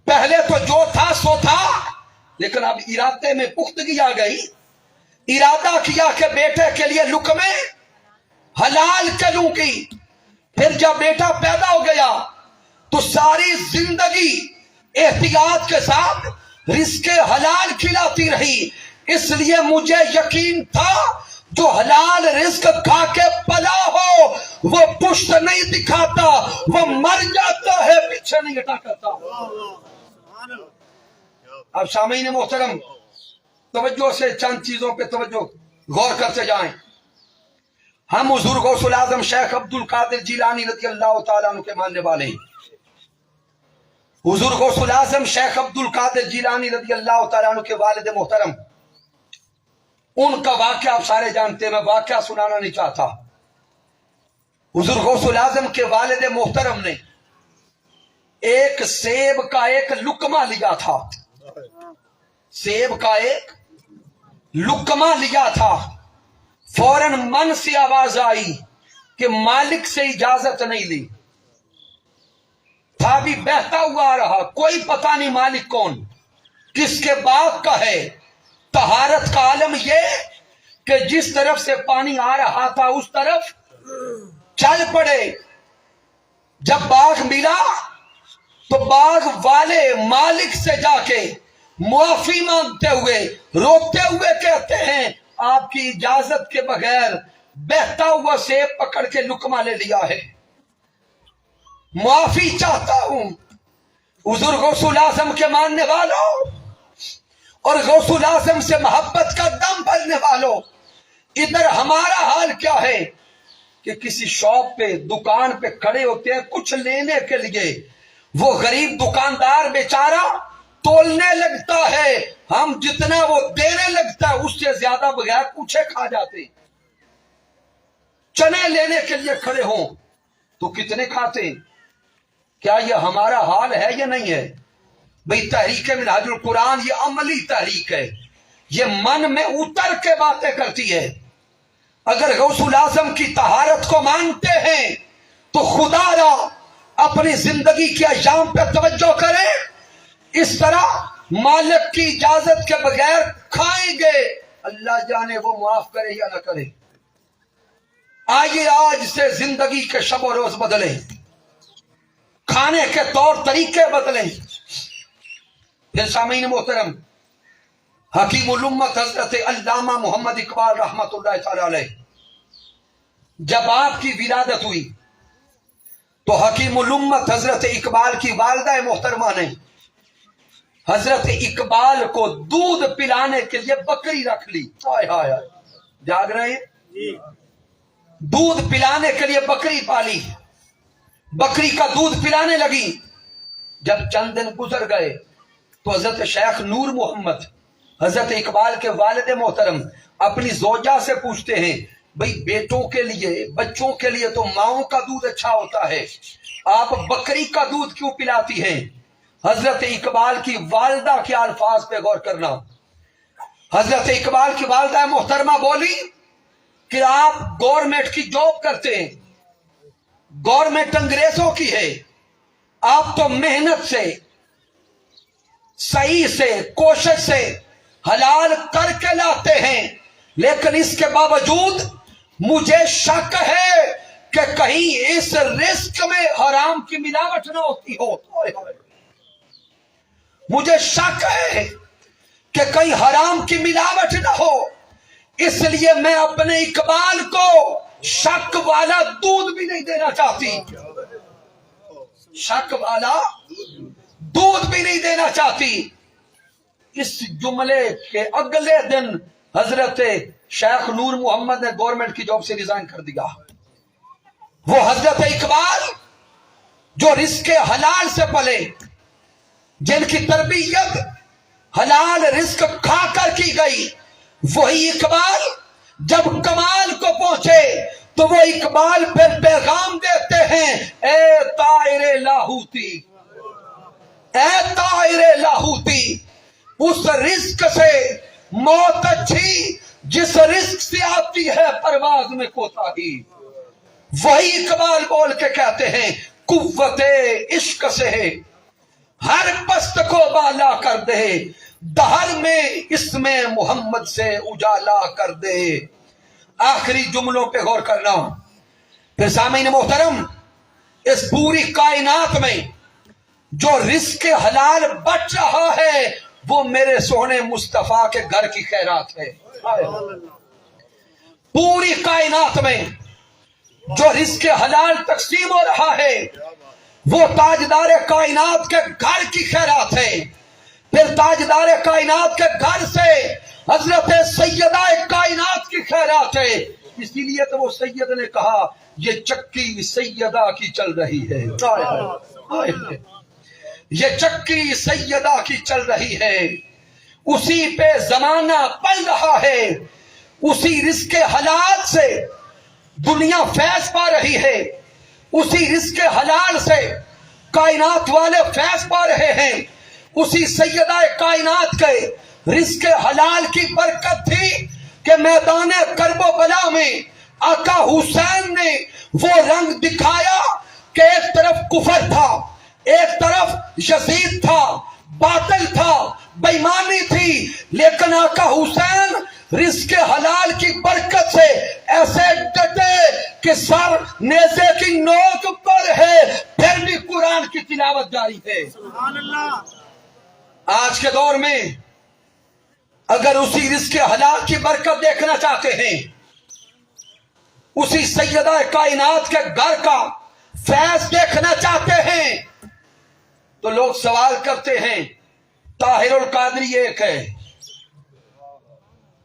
Speaker 3: پہلے تو جو تھا سو تھا، لیکن اب ارادے میں پختگی آ گئی، ارادہ کیا کہ بیٹے کے لیے لقمے حلال کروں گی۔ پھر جب بیٹا پیدا ہو گیا تو ساری زندگی احتیاط کے ساتھ رزق حلال کھلاتی رہی، اس لیے مجھے یقین تھا جو حلال رزق کھا کے پلا ہو وہ پشت نہیں دکھاتا، وہ مر جاتا ہے، پیچھے نہیں ہٹا کرتا۔ اب سامعین محترم توجہ سے چند چیزوں پہ توجہ غور کرتے جائیں۔ ہم حضور غوث الاعظم شیخ عبد القادر جیلانی رضی اللہ تعالیٰ عنہ کے ماننے والے ہیں۔ حضور غوث الاعظم شیخ عبد القادر جیلانی رضی اللہ تعالیٰ عنہ کے والد محترم، ان کا واقعہ آپ سارے جانتے ہیں، میں واقعہ سنانا نہیں چاہتا۔ حضور غوث الاعظم کے والد محترم نے ایک سیب کا ایک لقمہ لیا تھا، سیب کا ایک لقمہ لیا تھا، فوراً من سے آواز آئی کہ مالک سے اجازت نہیں لی، تھا بھی بہتا ہوا آ رہا، کوئی پتہ نہیں مالک کون، کس کے باغ کا ہے۔ طہارت کا عالم یہ کہ جس طرف سے پانی آ رہا تھا اس طرف چل پڑے۔ جب باغ ملا تو باغ والے مالک سے جا کے معافی مانگتے ہوئے روتے ہوئے کہتے ہیں آپ کی اجازت کے بغیر بہتا ہوا سیب پکڑ کے لقمہ لے لیا ہے، معافی چاہتا ہوں۔ حضور غوث الاعظم کے ماننے والوں، اور غوث الاعظم سے محبت کا دم بھرنے والوں، ادھر ہمارا حال کیا ہے کہ کسی شاپ پہ دکان پہ کھڑے ہوتے ہیں کچھ لینے کے لیے، وہ غریب دکاندار بیچارہ تولنے لگتا ہے، ہم جتنا وہ دینے لگتا ہے اس سے زیادہ بغیر پوچھے کھا جاتے. چنے لینے کے لیے کھڑے ہوں تو کتنے کھاتے؟ کیا یہ ہمارا حال ہے یا نہیں ہے؟ بھئی تحریک منہاج القرآن یہ عملی تحریک ہے، یہ من میں اتر کے باتیں کرتی ہے. اگر غوث الاعظم کی طہارت کو مانتے ہیں تو خدا را اپنی زندگی کے ایام پہ توجہ کریں. اس طرح مالک کی اجازت کے بغیر کھائیں گے، اللہ جانے وہ معاف کرے یا نہ کرے. آئیے آج سے زندگی کے شب و روز بدلیں، کھانے کے طور طریقے بدلیں. پھر سامعین محترم، حکیم الامت حضرت علامہ محمد اقبال رحمت اللہ تعالی علیہ، جب آپ کی ولادت ہوئی تو حکیم الامت حضرت اقبال کی والدہ محترمہ نے حضرت اقبال کو دودھ پلانے کے لیے بکری رکھ لی. ہائے ہائے ہائے، جاگ رہے ہیں؟ دودھ پلانے کے لیے بکری پالی، بکری کا دودھ پلانے لگی. جب چند دن گزر گئے تو حضرت شیخ نور محمد حضرت اقبال کے والد محترم اپنی زوجہ سے پوچھتے ہیں، بھئی بیٹوں کے لیے بچوں کے لیے تو ماؤں کا دودھ اچھا ہوتا ہے، آپ بکری کا دودھ کیوں پلاتی ہیں؟ حضرت اقبال کی والدہ کے الفاظ پہ غور کرنا. حضرت اقبال کی والدہ محترمہ بولی کہ آپ گورنمنٹ کی جاب کرتے ہیں، گورنمنٹ انگریزوں کی ہے، آپ تو محنت سے صحیح سے کوشش سے حلال کر کے لاتے ہیں، لیکن اس کے باوجود مجھے شک ہے کہ کہیں اس رزق میں حرام کی ملاوٹ نہ ہوتی ہو. مجھے شک ہے کہ کہیں حرام کی ملاوٹ نہ ہو، اس لیے میں اپنے اقبال کو شک والا دودھ بھی نہیں دینا چاہتی، شک والا دودھ بھی نہیں دینا چاہتی. اس جملے کے اگلے دن حضرت شیخ نور محمد نے گورنمنٹ کی جاب سے ریزائن کر دیا. وہ حضرت اقبال جو رزق حلال سے پلے، جن کی تربیت حلال رزق کھا کر کی گئی، وہی اقبال جب کمال کو پہنچے تو وہ اقبال پھر پیغام دیتے ہیں، اے طائر لاہوتی، اے طائر لاہوتی، اس رزق سے موت اچھی جس رزق سے آتی ہے پرواز میں کوتاہی. وہی اقبال بول کے کہتے ہیں، قوت عشق سے ہر پست کو بالا کر دے، دہر میں اس میں محمد سے اجالا کر دے. آخری جملوں پہ غور کرنا. پھر سامعین محترم، اس پوری کائنات میں جو رزق حلال بچ رہا ہے وہ میرے سونے مصطفیٰ کے گھر کی خیرات ہے. پوری کائنات میں جو رزق حلال تقسیم ہو رہا ہے وہ تاجدار کائنات کے گھر کی خیرات ہے. پھر تاجدار کائنات کے گھر سے حضرت سیدہ کائنات کی خیرات ہے. اسی لیے تو وہ سید نے کہا، یہ چکی سیدہ کی چل رہی ہے، یہ چکی سیدہ کی چل رہی ہے. اسی پہ زمانہ پل رہا ہے، اسی رزق حلال سے دنیا فیض پا رہی ہے، اسی رزق حلال سے کائنات والے فیض پا رہے ہیں. اسی سیدہ کائنات کے رزق حلال کی برکت تھی کہ میدان کرب و بلا میں آقا حسین نے وہ رنگ دکھایا کہ ایک طرف کفر تھا، ایک طرف یزید تھا، باطل تھا، بےایمانی تھی، لیکن آقا حسین رزق حلال کی برکت سے ایسے ڈٹے کہ سر نیزے کی نوک پر ہے پھر بھی قرآن کی تلاوت جاری ہے. سبحان اللہ. آج کے دور میں اگر اسی رزق حلال کی برکت دیکھنا چاہتے ہیں، اسی سیدہ کائنات کے گھر کا فیض دیکھنا چاہتے ہیں، تو لوگ سوال کرتے ہیں طاہر القادری ایک ہے،